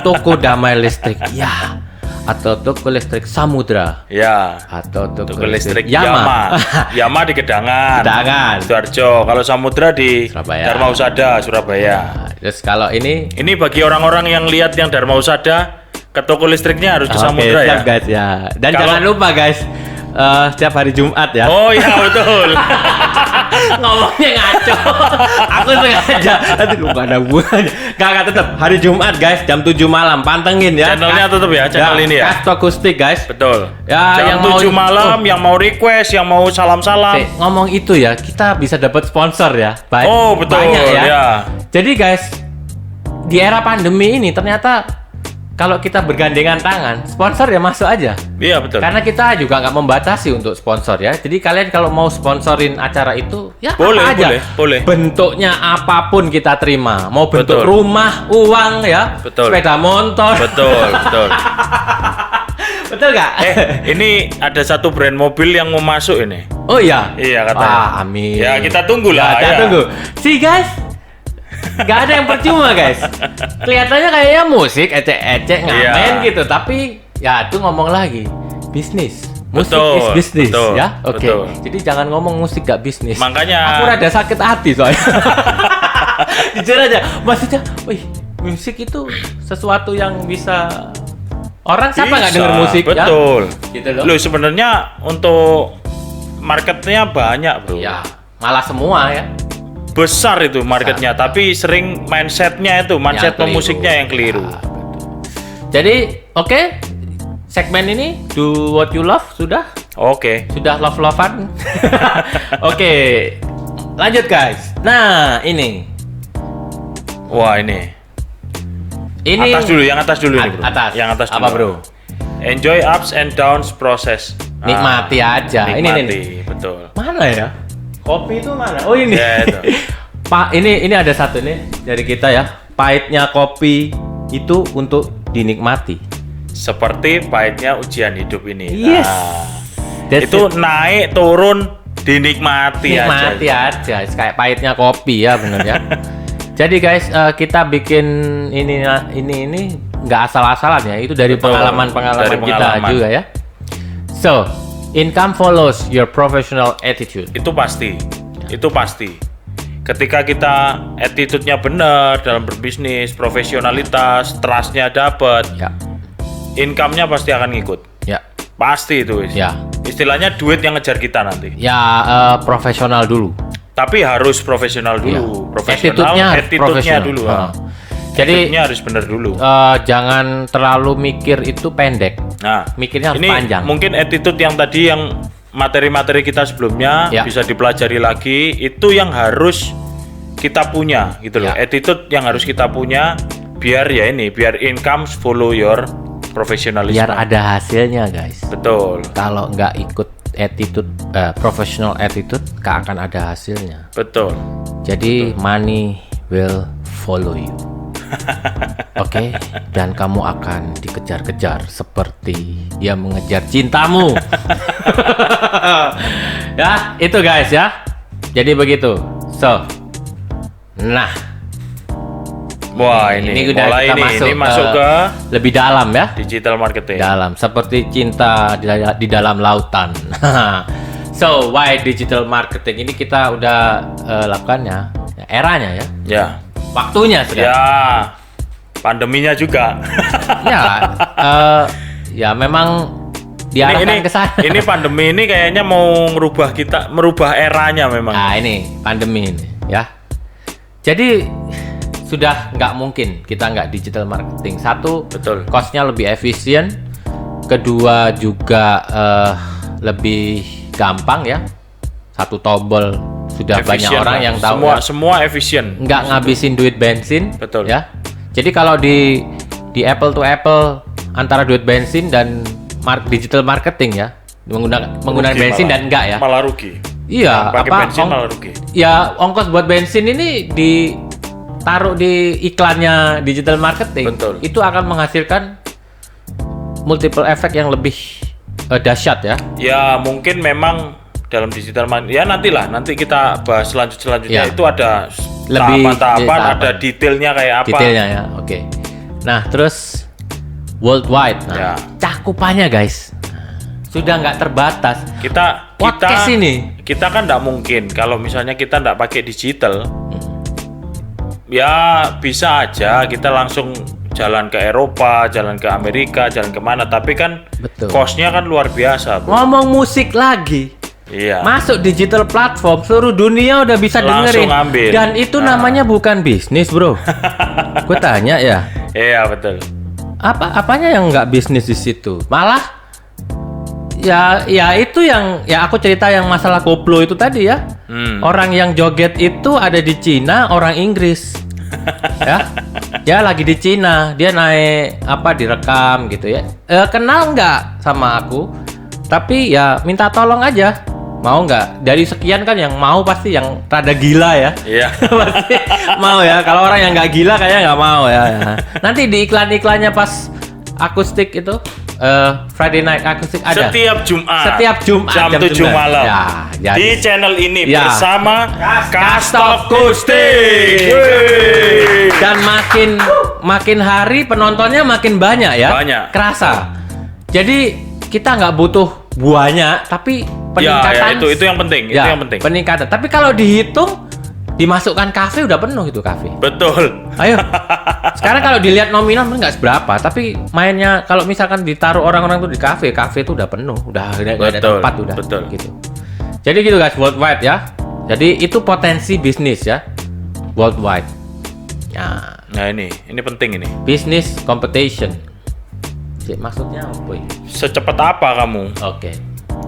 [SPEAKER 2] Toko Damai Listrik. Ya. Atau toko listrik Samudra.
[SPEAKER 1] Ya.
[SPEAKER 2] Atau
[SPEAKER 1] Toko listrik Yama. Yama di Gedangan.
[SPEAKER 2] Gedangan.
[SPEAKER 1] Sidoarjo. Kalau Samudra di
[SPEAKER 2] Surabaya.
[SPEAKER 1] Dharma Husada, Surabaya.
[SPEAKER 2] Nah, terus kalau ini
[SPEAKER 1] Ini bagi orang-orang yang lihat yang Dharma Husada, ke toko listriknya harus ke
[SPEAKER 2] Oke,
[SPEAKER 1] Samudra ya.
[SPEAKER 2] siap, guys ya. Dan
[SPEAKER 1] Kalau-
[SPEAKER 2] jangan lupa guys, setiap hari Jumat ya.
[SPEAKER 1] Oh iya betul.
[SPEAKER 2] Ngomongnya ngaco. Aku sengaja. Aduh, gak ada hubungannya. Gak tetap hari Jumat guys, jam 7 malam. Pantengin ya.
[SPEAKER 1] Channelnya tetap ya, channel ini ya.
[SPEAKER 2] Kasto Akustik guys.
[SPEAKER 1] Betul.
[SPEAKER 2] Ya,
[SPEAKER 1] jam
[SPEAKER 2] yang mau
[SPEAKER 1] 7 malam, yang mau request, yang mau salam-salam.
[SPEAKER 2] Ngomong itu ya, kita bisa dapat sponsor ya.
[SPEAKER 1] Oh betul.
[SPEAKER 2] Banyak ya.
[SPEAKER 1] Ya.
[SPEAKER 2] Jadi guys, di era pandemi ini ternyata kalau kita bergandengan tangan, sponsor ya masuk aja.
[SPEAKER 1] Iya betul.
[SPEAKER 2] Karena kita juga nggak membatasi untuk sponsor ya. Jadi kalian kalau mau sponsorin acara itu, ya
[SPEAKER 1] boleh,
[SPEAKER 2] apa aja.
[SPEAKER 1] boleh.
[SPEAKER 2] Bentuknya apapun kita terima. Mau bentuk
[SPEAKER 1] Betul.
[SPEAKER 2] rumah, uang ya,
[SPEAKER 1] Betul.
[SPEAKER 2] sepeda motor.
[SPEAKER 1] Betul, betul.
[SPEAKER 2] Betul nggak?
[SPEAKER 1] Ini ada satu brand mobil yang mau masuk ini.
[SPEAKER 2] Oh iya.
[SPEAKER 1] Iya katanya.
[SPEAKER 2] Wah, amin.
[SPEAKER 1] Ya kita tunggu lah.
[SPEAKER 2] Kita
[SPEAKER 1] Ya.
[SPEAKER 2] tunggu. See guys, nggak ada yang percuma guys. Kelihatannya kayaknya musik ecek-ecek ngamen
[SPEAKER 1] Iya.
[SPEAKER 2] gitu, tapi ya itu ngomong lagi bisnis. Musik
[SPEAKER 1] Betul,
[SPEAKER 2] is bisnis
[SPEAKER 1] betul,
[SPEAKER 2] ya. Oke.
[SPEAKER 1] betul.
[SPEAKER 2] Jadi jangan ngomong musik gak bisnis.
[SPEAKER 1] Makanya-
[SPEAKER 2] aku rada sakit hati soalnya. Jujur aja, maksudnya, wih, musik itu sesuatu yang bisa orang siapa nggak
[SPEAKER 1] Bisa,
[SPEAKER 2] denger musik
[SPEAKER 1] betul.
[SPEAKER 2] ya? Gitu loh.
[SPEAKER 1] Loh sebenarnya untuk marketnya banyak bro.
[SPEAKER 2] Ya, malah semua ya.
[SPEAKER 1] Besar itu marketnya, tapi sering mindsetnya itu, mindset
[SPEAKER 2] Yang keliru.
[SPEAKER 1] pemusiknya yang keliru.
[SPEAKER 2] Ya, betul. Jadi, oke, segmen ini do what you love sudah
[SPEAKER 1] Oke.
[SPEAKER 2] love-lovean. Oke, lanjut guys. Nah, ini
[SPEAKER 1] Wah ini. Atas dulu, yang atas dulu ini bro.
[SPEAKER 2] Atas.
[SPEAKER 1] Yang atas dulu.
[SPEAKER 2] Apa bro?
[SPEAKER 1] Enjoy ups and downs proses.
[SPEAKER 2] Nikmati aja.
[SPEAKER 1] Nikmati,
[SPEAKER 2] Ini.
[SPEAKER 1] betul.
[SPEAKER 2] Mana ya? Kopi itu mana? Oh ini.
[SPEAKER 1] Ya, itu.
[SPEAKER 2] Pak, ini ada satu nih dari kita ya. Pahitnya kopi itu untuk dinikmati.
[SPEAKER 1] Seperti pahitnya ujian hidup ini.
[SPEAKER 2] Yes.
[SPEAKER 1] Nah,
[SPEAKER 2] That's
[SPEAKER 1] itu
[SPEAKER 2] it.
[SPEAKER 1] naik turun dinikmati
[SPEAKER 2] Nikmati
[SPEAKER 1] aja.
[SPEAKER 2] aja. Kayak pahitnya kopi ya bener ya. Jadi guys, kita bikin ini nggak asal-asalan ya. Itu dari
[SPEAKER 1] Betul.
[SPEAKER 2] pengalaman-pengalaman
[SPEAKER 1] Dari
[SPEAKER 2] kita
[SPEAKER 1] pengalaman.
[SPEAKER 2] juga ya. So, income follows your professional attitude.
[SPEAKER 1] Itu pasti. Itu pasti. Ketika kita attitude-nya benar dalam berbisnis, profesionalitas, trust-nya dapat,
[SPEAKER 2] Ya,
[SPEAKER 1] income-nya pasti akan ngikut.
[SPEAKER 2] ya,
[SPEAKER 1] Pasti itu. Wis.
[SPEAKER 2] ya,
[SPEAKER 1] Istilahnya duit yang ngejar kita nanti.
[SPEAKER 2] ya. Profesional dulu.
[SPEAKER 1] Tapi harus profesional dulu.
[SPEAKER 2] Ya.
[SPEAKER 1] Profesional,
[SPEAKER 2] Attitude-nya
[SPEAKER 1] attitude-nya
[SPEAKER 2] profesional.
[SPEAKER 1] dulu.
[SPEAKER 2] Ah. Jadi
[SPEAKER 1] Attitude-nya harus benar dulu.
[SPEAKER 2] jangan terlalu mikir itu pendek.
[SPEAKER 1] Nah,
[SPEAKER 2] Mikirnya harus
[SPEAKER 1] ini
[SPEAKER 2] panjang.
[SPEAKER 1] mungkin attitude yang tadi yang materi-materi kita sebelumnya
[SPEAKER 2] Ya.
[SPEAKER 1] bisa dipelajari lagi, itu yang harus kita punya gitu loh.
[SPEAKER 2] Ya.
[SPEAKER 1] Attitude yang harus kita punya biar income follow your professionalism.
[SPEAKER 2] Biar ada hasilnya guys.
[SPEAKER 1] Betul.
[SPEAKER 2] Kalau nggak ikut attitude, professional attitude, nggak akan ada hasilnya.
[SPEAKER 1] Betul.
[SPEAKER 2] Jadi money will follow you. Oke, dan kamu akan dikejar-kejar seperti dia mengejar cintamu. Ya, itu guys ya. Jadi begitu. So, nah,
[SPEAKER 1] Wah, ini
[SPEAKER 2] udah
[SPEAKER 1] mulai
[SPEAKER 2] kita
[SPEAKER 1] ini masuk ke
[SPEAKER 2] lebih dalam ya.
[SPEAKER 1] digital marketing.
[SPEAKER 2] Dalam, seperti cinta di dalam lautan. So, why digital marketing ini kita udah lakukan ya, eranya ya,
[SPEAKER 1] Ya.
[SPEAKER 2] waktunya sudah.
[SPEAKER 1] Ya. Pandeminya juga.
[SPEAKER 2] Ya, ya memang diarahkan ke sana.
[SPEAKER 1] Ini pandemi ini kayaknya mau merubah eranya memang.
[SPEAKER 2] Nah, ini pandemi ini ya. Jadi sudah nggak mungkin kita nggak digital marketing. Satu,
[SPEAKER 1] Betul.
[SPEAKER 2] cost-nya lebih efisien. Kedua juga lebih gampang ya. Satu tombol sudah banyak
[SPEAKER 1] Efisien
[SPEAKER 2] orang
[SPEAKER 1] lah.
[SPEAKER 2] yang tahu.
[SPEAKER 1] Semua efisien.
[SPEAKER 2] Nggak ngabisin duit bensin.
[SPEAKER 1] Betul.
[SPEAKER 2] Ya. Jadi kalau di apple to apple antara duit bensin dan digital marketing ya, menggunakan
[SPEAKER 1] Rugi
[SPEAKER 2] bensin
[SPEAKER 1] malah.
[SPEAKER 2] dan enggak ya.
[SPEAKER 1] Malah rugi.
[SPEAKER 2] Iya,
[SPEAKER 1] Pakai
[SPEAKER 2] apa
[SPEAKER 1] bensin malah rugi.
[SPEAKER 2] ya ongkos buat bensin ini ditaruh di iklannya digital marketing.
[SPEAKER 1] Betul.
[SPEAKER 2] Itu akan menghasilkan multiple effect yang lebih dahsyat ya.
[SPEAKER 1] Ya mungkin memang dalam digital marketing ya nanti kita bahas selanjutnya
[SPEAKER 2] Ya.
[SPEAKER 1] itu ada
[SPEAKER 2] Lebih
[SPEAKER 1] tahapan-tahapan,
[SPEAKER 2] tahapan.
[SPEAKER 1] ada detailnya kayak apa.
[SPEAKER 2] Detailnya ya. Oke. Nah, terus worldwide. Nah,
[SPEAKER 1] Ya.
[SPEAKER 2] cakupannya guys. Sudah nggak terbatas.
[SPEAKER 1] Kita
[SPEAKER 2] Podcast ini.
[SPEAKER 1] kita kan nggak mungkin kalau misalnya kita nggak pakai digital. Ya bisa aja kita langsung jalan ke Eropa, jalan ke Amerika, jalan kemana, tapi kan
[SPEAKER 2] Betul.
[SPEAKER 1] cost-nya kan luar biasa, bro.
[SPEAKER 2] Ngomong musik lagi.
[SPEAKER 1] Iya.
[SPEAKER 2] Masuk digital platform, seluruh dunia udah bisa
[SPEAKER 1] Langsung
[SPEAKER 2] dengerin.
[SPEAKER 1] ambil.
[SPEAKER 2] Dan itu namanya bukan bisnis, bro. Gue tanya ya.
[SPEAKER 1] Iya, betul.
[SPEAKER 2] Apanya yang nggak bisnis di situ? Malah ya itu yang ya aku cerita yang masalah koplo itu tadi ya. Orang yang joget itu ada di Cina, orang Inggris. Ya. Dia lagi di Cina, dia naik direkam gitu ya. Kenal nggak sama aku? Tapi ya minta tolong aja. Mau nggak? Dari sekian kan yang mau pasti yang rada gila ya.
[SPEAKER 1] Iya.
[SPEAKER 2] Pasti mau ya. Kalau orang yang nggak gila kayaknya nggak mau ya. Nanti di iklan-iklannya pas akustik itu Friday Night Akustik ada.
[SPEAKER 1] Setiap Jumat.
[SPEAKER 2] Jam
[SPEAKER 1] 7
[SPEAKER 2] 11.
[SPEAKER 1] malam.
[SPEAKER 2] Ya, jadi.
[SPEAKER 1] Di channel ini
[SPEAKER 2] Ya.
[SPEAKER 1] bersama
[SPEAKER 2] Kastop
[SPEAKER 1] Kustik.
[SPEAKER 2] Dan makin hari penontonnya makin banyak ya.
[SPEAKER 1] Banyak.
[SPEAKER 2] Kerasa. Jadi kita nggak butuh banyak, tapi peningkatan.
[SPEAKER 1] Ya, itu yang penting. Itu yang penting.
[SPEAKER 2] Peningkatan. Tapi kalau dihitung, dimasukkan kafe udah penuh itu kafe.
[SPEAKER 1] Betul.
[SPEAKER 2] Ayo. Sekarang kalau dilihat nominal nggak seberapa, tapi mainnya kalau misalkan ditaruh orang-orang tuh di kafe itu udah penuh, udah nggak ada
[SPEAKER 1] Betul,
[SPEAKER 2] tempat udah.
[SPEAKER 1] betul.
[SPEAKER 2] Gitu. Jadi gitu guys, worldwide ya. Jadi itu potensi bisnis ya, worldwide. Ya,
[SPEAKER 1] Nah ini penting ini.
[SPEAKER 2] business competition. Jadi, maksudnya apa ya?
[SPEAKER 1] Secepat apa kamu?
[SPEAKER 2] Oke.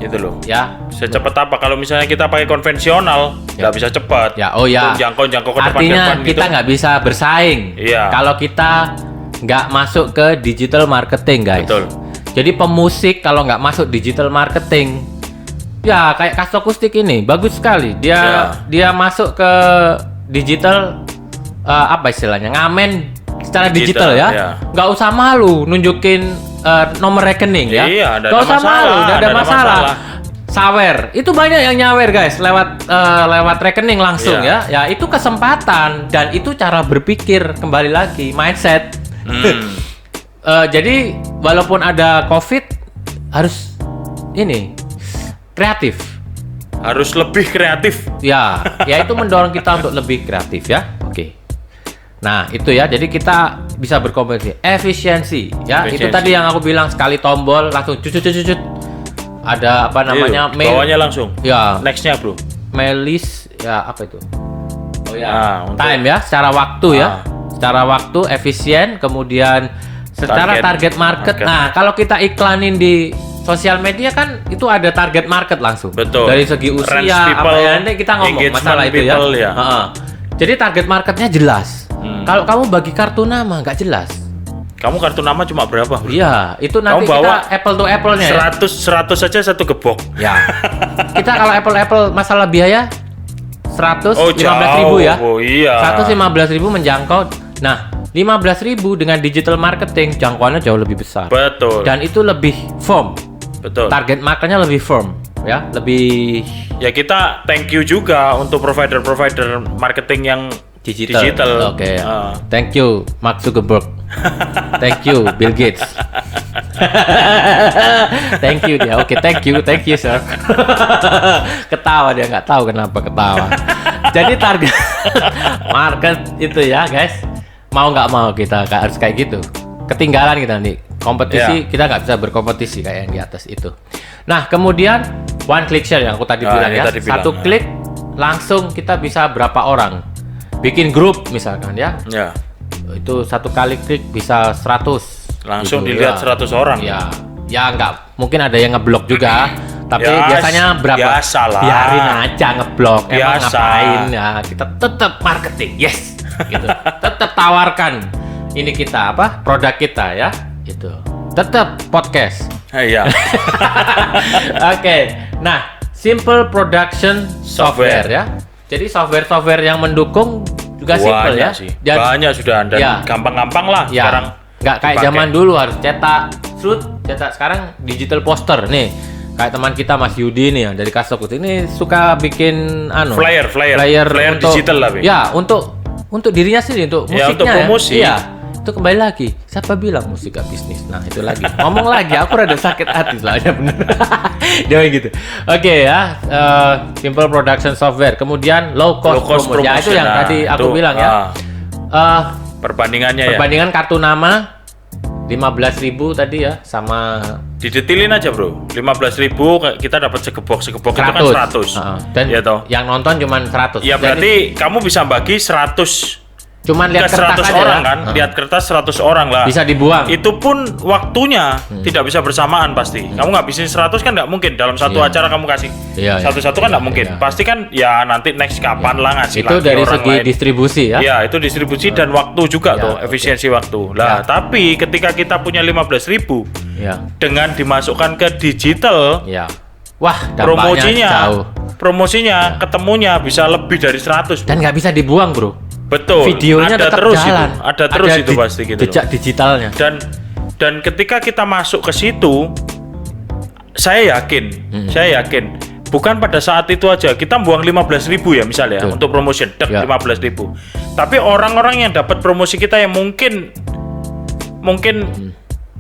[SPEAKER 1] Gitu loh.
[SPEAKER 2] Ya.
[SPEAKER 1] Secepat apa? Kalau misalnya kita pakai konvensional, nggak bisa cepat.
[SPEAKER 2] Ya, oh ya.
[SPEAKER 1] Untuk jangkau ke
[SPEAKER 2] Artinya
[SPEAKER 1] depan-depan
[SPEAKER 2] kita
[SPEAKER 1] gitu.
[SPEAKER 2] nggak bisa bersaing.
[SPEAKER 1] Iya.
[SPEAKER 2] Kalau kita nggak masuk ke digital marketing, guys.
[SPEAKER 1] Betul.
[SPEAKER 2] Jadi pemusik kalau nggak masuk digital marketing, ya kayak Kastop Kustik ini bagus sekali. Dia masuk ke digital apa istilahnya, ngamen secara digital ya.
[SPEAKER 1] Iya.
[SPEAKER 2] Nggak usah malu nunjukin nomor rekening ya.
[SPEAKER 1] Iya, nggak
[SPEAKER 2] Nggak
[SPEAKER 1] ada
[SPEAKER 2] usah
[SPEAKER 1] masalah,
[SPEAKER 2] malu, nggak ada
[SPEAKER 1] nggak ada
[SPEAKER 2] masalah.
[SPEAKER 1] masalah.
[SPEAKER 2] Sawer, itu banyak yang nyawer guys lewat rekening langsung
[SPEAKER 1] Iya.
[SPEAKER 2] ya. Ya itu kesempatan dan itu cara berpikir, kembali lagi mindset. Jadi walaupun ada COVID harus ini kreatif.
[SPEAKER 1] Harus lebih kreatif.
[SPEAKER 2] Ya itu mendorong kita untuk lebih kreatif ya. Oke. Nah itu ya, jadi kita bisa berkompetisi, efisiensi ya. Itu tadi yang aku bilang, sekali tombol langsung cucut. Ada apa namanya,
[SPEAKER 1] Iya, bawahnya langsung.
[SPEAKER 2] Ya,
[SPEAKER 1] Nextnya bro.
[SPEAKER 2] mail list ya, apa itu? Oh ya,
[SPEAKER 1] Untuk-
[SPEAKER 2] time ya, secara waktu ya, secara waktu efisien, kemudian secara target market. Nah kalau kita iklanin di sosial media kan itu ada target market langsung.
[SPEAKER 1] Betul.
[SPEAKER 2] Dari segi usia
[SPEAKER 1] Range
[SPEAKER 2] apa
[SPEAKER 1] people,
[SPEAKER 2] ya, nanti kita ngomong
[SPEAKER 1] engagement
[SPEAKER 2] masalah itu ya.
[SPEAKER 1] people, ya.
[SPEAKER 2] Jadi target marketnya jelas. Kalau kamu bagi kartu nama nggak jelas.
[SPEAKER 1] Kamu kartu nama cuma berapa bro?
[SPEAKER 2] Iya, itu nanti
[SPEAKER 1] Kamu bawa
[SPEAKER 2] kita apple to apple-nya ya.
[SPEAKER 1] 100 saja satu gebok.
[SPEAKER 2] Ya. Kita kalau apple masalah biaya 115.000
[SPEAKER 1] jauh.
[SPEAKER 2] ya.
[SPEAKER 1] Oh iya.
[SPEAKER 2] 115.000 menjangkau. Nah, 15.000 dengan digital marketing jangkauannya jauh lebih besar.
[SPEAKER 1] Betul.
[SPEAKER 2] Dan itu lebih firm.
[SPEAKER 1] Betul.
[SPEAKER 2] Target marketnya lebih firm ya, lebih
[SPEAKER 1] Ya kita thank you juga untuk provider-provider marketing yang digital.
[SPEAKER 2] Oke. Thank you Mark Zuckerberg. Thank you Bill Gates. Thank you dia. Oke, thank you sir. Ketawa dia, nggak tahu kenapa ketawa. Jadi target market itu ya guys, mau nggak mau kita harus kayak gitu. Ketinggalan kita nih kompetisi, kita nggak bisa berkompetisi kayak yang di atas itu. Nah kemudian one click share yang aku tadi bilang ya, satu klik langsung kita bisa berapa orang bikin grup misalkan ya.
[SPEAKER 1] Ya.
[SPEAKER 2] Itu satu kali klik bisa 100
[SPEAKER 1] Langsung
[SPEAKER 2] gitu,
[SPEAKER 1] dilihat
[SPEAKER 2] ya.
[SPEAKER 1] 100 orang.
[SPEAKER 2] Ya nggak, mungkin ada yang ngeblok juga, tapi
[SPEAKER 1] Ya,
[SPEAKER 2] biasanya berapa?
[SPEAKER 1] biasa lah.
[SPEAKER 2] Biarin aja ngeblok, emang
[SPEAKER 1] Biasa.
[SPEAKER 2] ngapain ya? Kita tetap marketing, yes, gitu. Tetap tawarkan ini kita produk kita ya, itu. Tetap podcast.
[SPEAKER 1] Iya.
[SPEAKER 2] Oke, nah simple production software ya. Jadi software yang mendukung juga simple ya.
[SPEAKER 1] Sih. Banyak sudah dan
[SPEAKER 2] ya.
[SPEAKER 1] gampang-gampang lah
[SPEAKER 2] Ya,
[SPEAKER 1] sekarang.
[SPEAKER 2] nggak kayak
[SPEAKER 1] dipakai.
[SPEAKER 2] zaman dulu harus cetak sekarang digital poster nih. Kayak teman kita Mas Yudi nih yang dari Kastop Kustik ini suka bikin
[SPEAKER 1] flyer
[SPEAKER 2] untuk,
[SPEAKER 1] digital lah. Bi.
[SPEAKER 2] Ya, untuk dirinya sendiri, untuk musiknya.
[SPEAKER 1] Ya, untuk promosi.
[SPEAKER 2] Iya. Itu kembali lagi. Siapa bilang musik gak bisnis? Nah, itu lagi. Ngomong lagi, aku rada sakit hati soalnya bener. Dia gitu. Oke ya, simple production software. Kemudian low cost promotion. Ya, itu yang tadi aku bilang ya.
[SPEAKER 1] Perbandingannya ya.
[SPEAKER 2] Perbandingan kartu nama 15.000 tadi ya sama
[SPEAKER 1] Didetilin aja bro, 15.000 kita dapat segepok itu kan 100.
[SPEAKER 2] Dan
[SPEAKER 1] ya toh.
[SPEAKER 2] yang nonton cuma 100.
[SPEAKER 1] Ya berarti kamu bisa bagi 100
[SPEAKER 2] cuman lihat
[SPEAKER 1] ke
[SPEAKER 2] kertas
[SPEAKER 1] 100
[SPEAKER 2] aja
[SPEAKER 1] orang
[SPEAKER 2] ya.
[SPEAKER 1] kan, lihat kertas 100 orang lah.
[SPEAKER 2] Bisa dibuang.
[SPEAKER 1] Itu pun waktunya tidak bisa bersamaan pasti. Kamu nggak bisa 100 kan nggak mungkin dalam satu
[SPEAKER 2] Iya.
[SPEAKER 1] acara kamu kasih
[SPEAKER 2] Iya, iya.
[SPEAKER 1] satu-satu kan nggak mungkin.
[SPEAKER 2] Iya.
[SPEAKER 1] Pasti kan ya nanti next kapan lah ngasih
[SPEAKER 2] Itu
[SPEAKER 1] lagi
[SPEAKER 2] dari
[SPEAKER 1] orang
[SPEAKER 2] segi
[SPEAKER 1] lain.
[SPEAKER 2] distribusi ya.
[SPEAKER 1] Ya itu distribusi dan waktu juga
[SPEAKER 2] Ya,
[SPEAKER 1] tuh,
[SPEAKER 2] oke.
[SPEAKER 1] efisiensi waktu. Lah tapi ketika kita punya 15.000
[SPEAKER 2] Ya.
[SPEAKER 1] dengan dimasukkan ke digital,
[SPEAKER 2] Ya. Wah, dampaknya jauh.
[SPEAKER 1] promosinya ketemunya bisa lebih dari 100 bro.
[SPEAKER 2] Dan nggak bisa dibuang, Bro.
[SPEAKER 1] Betul.
[SPEAKER 2] Videonya
[SPEAKER 1] ada
[SPEAKER 2] tetap
[SPEAKER 1] terus
[SPEAKER 2] jalan.
[SPEAKER 1] itu. Ada terus itu pasti gitu.
[SPEAKER 2] Jejak digitalnya.
[SPEAKER 1] Dan ketika kita masuk ke situ, saya yakin bukan pada saat itu aja kita buang 15.000 ya misalnya
[SPEAKER 2] Betul.
[SPEAKER 1] untuk promotion
[SPEAKER 2] Ya.
[SPEAKER 1] 15.000. Tapi orang-orang yang dapat promosi kita yang mungkin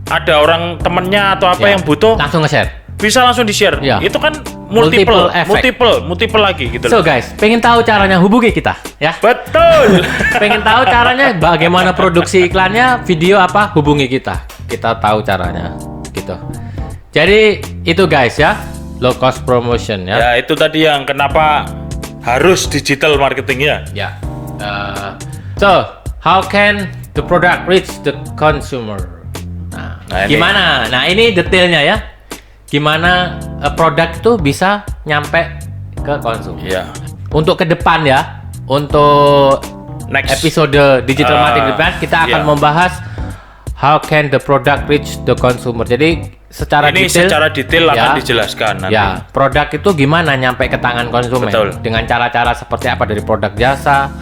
[SPEAKER 1] ada orang temennya atau apa
[SPEAKER 2] Ya.
[SPEAKER 1] yang butuh
[SPEAKER 2] Langsung nge-share.
[SPEAKER 1] bisa langsung di-share.
[SPEAKER 2] Ya.
[SPEAKER 1] Itu kan
[SPEAKER 2] Multiple effect.
[SPEAKER 1] multiple lagi gitu
[SPEAKER 2] So
[SPEAKER 1] loh.
[SPEAKER 2] guys, pengen tahu caranya hubungi kita ya.
[SPEAKER 1] Betul.
[SPEAKER 2] Pengen tahu caranya bagaimana produksi iklannya, video apa, hubungi kita. Kita tahu caranya gitu. Jadi itu guys ya, low cost promotion ya.
[SPEAKER 1] Ya, itu tadi yang kenapa harus digital marketingnya.
[SPEAKER 2] Ya. So, how can the product reach the consumer?
[SPEAKER 1] Nah, ini.
[SPEAKER 2] Gimana? Nah, ini detailnya ya. Gimana produk itu bisa nyampe ke konsumen.
[SPEAKER 1] Ya.
[SPEAKER 2] Untuk ke depan ya, untuk
[SPEAKER 1] Next
[SPEAKER 2] episode digital marketing depan kita akan
[SPEAKER 1] iya.
[SPEAKER 2] membahas how can the product reach the consumer. Jadi secara
[SPEAKER 1] ini
[SPEAKER 2] detail,
[SPEAKER 1] secara detail akan
[SPEAKER 2] ya,
[SPEAKER 1] dijelaskan nanti.
[SPEAKER 2] ya, produk itu gimana nyampe ke tangan konsumen.
[SPEAKER 1] Betul.
[SPEAKER 2] Dengan cara-cara seperti apa, dari produk jasa,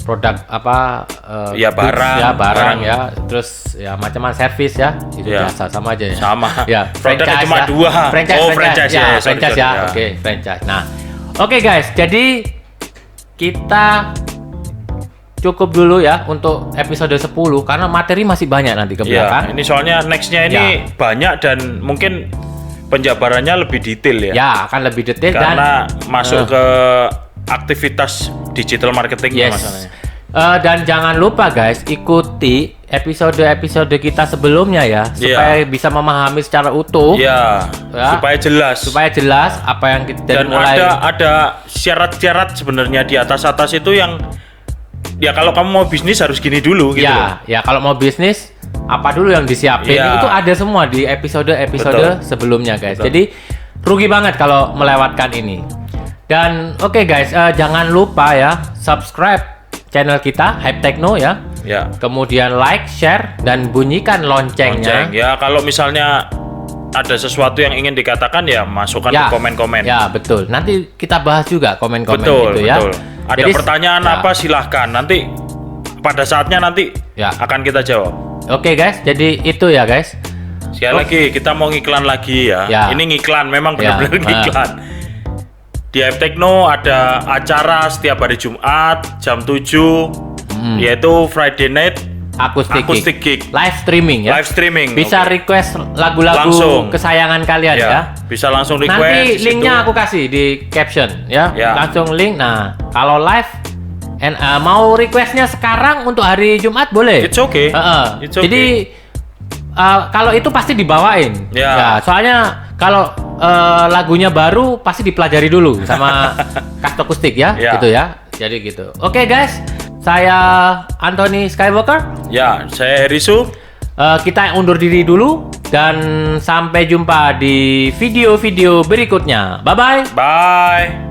[SPEAKER 2] produk apa
[SPEAKER 1] Ya, barang,
[SPEAKER 2] ya barang
[SPEAKER 1] barang.
[SPEAKER 2] ya, terus ya macam-macam servis ya, itu
[SPEAKER 1] Ya.
[SPEAKER 2] jasa sama aja ya.
[SPEAKER 1] Sama.
[SPEAKER 2] Ya,
[SPEAKER 1] Produknya
[SPEAKER 2] franchise
[SPEAKER 1] cuma
[SPEAKER 2] ya.
[SPEAKER 1] dua.
[SPEAKER 2] Franchise,
[SPEAKER 1] Oh, franchise ya, sorry,
[SPEAKER 2] franchise
[SPEAKER 1] sorry,
[SPEAKER 2] ya.
[SPEAKER 1] ya.
[SPEAKER 2] Oke, franchise. Nah, oke guys, jadi kita cukup dulu ya untuk episode 10 karena materi masih banyak nanti ke
[SPEAKER 1] Ya,
[SPEAKER 2] belakang.
[SPEAKER 1] ini soalnya nextnya ini banyak dan mungkin penjabarannya lebih detail ya.
[SPEAKER 2] Ya, akan lebih detail
[SPEAKER 1] Karena
[SPEAKER 2] dan
[SPEAKER 1] masuk ke aktivitas digital marketing
[SPEAKER 2] yes.
[SPEAKER 1] masalahnya.
[SPEAKER 2] Dan jangan lupa guys, ikuti episode-episode kita sebelumnya ya, supaya bisa memahami secara utuh.
[SPEAKER 1] Ya,
[SPEAKER 2] Ya.
[SPEAKER 1] supaya jelas.
[SPEAKER 2] Jelas apa yang kita dari
[SPEAKER 1] Dan
[SPEAKER 2] mulai.
[SPEAKER 1] ada syarat-syarat sebenarnya di atas itu yang ya kalau kamu mau bisnis harus gini dulu gitu loh.
[SPEAKER 2] Ya kalau mau bisnis apa dulu yang disiapin
[SPEAKER 1] Ya.
[SPEAKER 2] itu ada semua di episode-episode
[SPEAKER 1] Betul.
[SPEAKER 2] sebelumnya guys.
[SPEAKER 1] Betul.
[SPEAKER 2] Jadi rugi banget kalau melewatkan ini. Dan oke guys, jangan lupa ya subscribe channel kita Hype Techno ya.
[SPEAKER 1] Ya.
[SPEAKER 2] Kemudian like, share dan bunyikan loncengnya.
[SPEAKER 1] Lonceng. Ya, kalau misalnya ada sesuatu yang ingin dikatakan ya masukkan ke komen-komen.
[SPEAKER 2] Ya betul. Nanti kita bahas juga komen-komen
[SPEAKER 1] Betul,
[SPEAKER 2] itu ya.
[SPEAKER 1] betul. Ada
[SPEAKER 2] Jadi,
[SPEAKER 1] pertanyaan
[SPEAKER 2] ya.
[SPEAKER 1] apa silahkan. Nanti pada saatnya nanti
[SPEAKER 2] Ya.
[SPEAKER 1] akan kita jawab.
[SPEAKER 2] Oke guys, jadi itu ya guys.
[SPEAKER 1] Sekali lagi kita mau ngiklan lagi ya.
[SPEAKER 2] Ya.
[SPEAKER 1] Ini ngiklan memang
[SPEAKER 2] Ya,
[SPEAKER 1] benar-benar ngiklan. Di Hype Techno ada acara setiap hari Jumat jam 7 yaitu Friday Night
[SPEAKER 2] Acoustic
[SPEAKER 1] Gig.
[SPEAKER 2] Live streaming ya.
[SPEAKER 1] Live streaming.
[SPEAKER 2] Bisa
[SPEAKER 1] Oke.
[SPEAKER 2] request lagu-lagu
[SPEAKER 1] Langsung.
[SPEAKER 2] kesayangan kalian ya.
[SPEAKER 1] Bisa langsung request.
[SPEAKER 2] Nanti
[SPEAKER 1] di situ.
[SPEAKER 2] linknya aku kasih di caption ya.
[SPEAKER 1] Ya.
[SPEAKER 2] Langsung link. Nah, kalau live mau requestnya sekarang untuk hari Jumat boleh.
[SPEAKER 1] It's okay. It's okay.
[SPEAKER 2] Jadi kalau itu pasti dibawain.
[SPEAKER 1] Ya.
[SPEAKER 2] Soalnya kalau lagunya baru pasti dipelajari dulu sama Cast Acoustic ya,
[SPEAKER 1] Ya.
[SPEAKER 2] gitu ya. Jadi gitu. Oke guys, saya Anthony Skywalker.
[SPEAKER 1] Ya, saya Herisu.
[SPEAKER 2] Kita undur diri dulu dan sampai jumpa di video-video berikutnya. Bye bye.
[SPEAKER 1] Bye.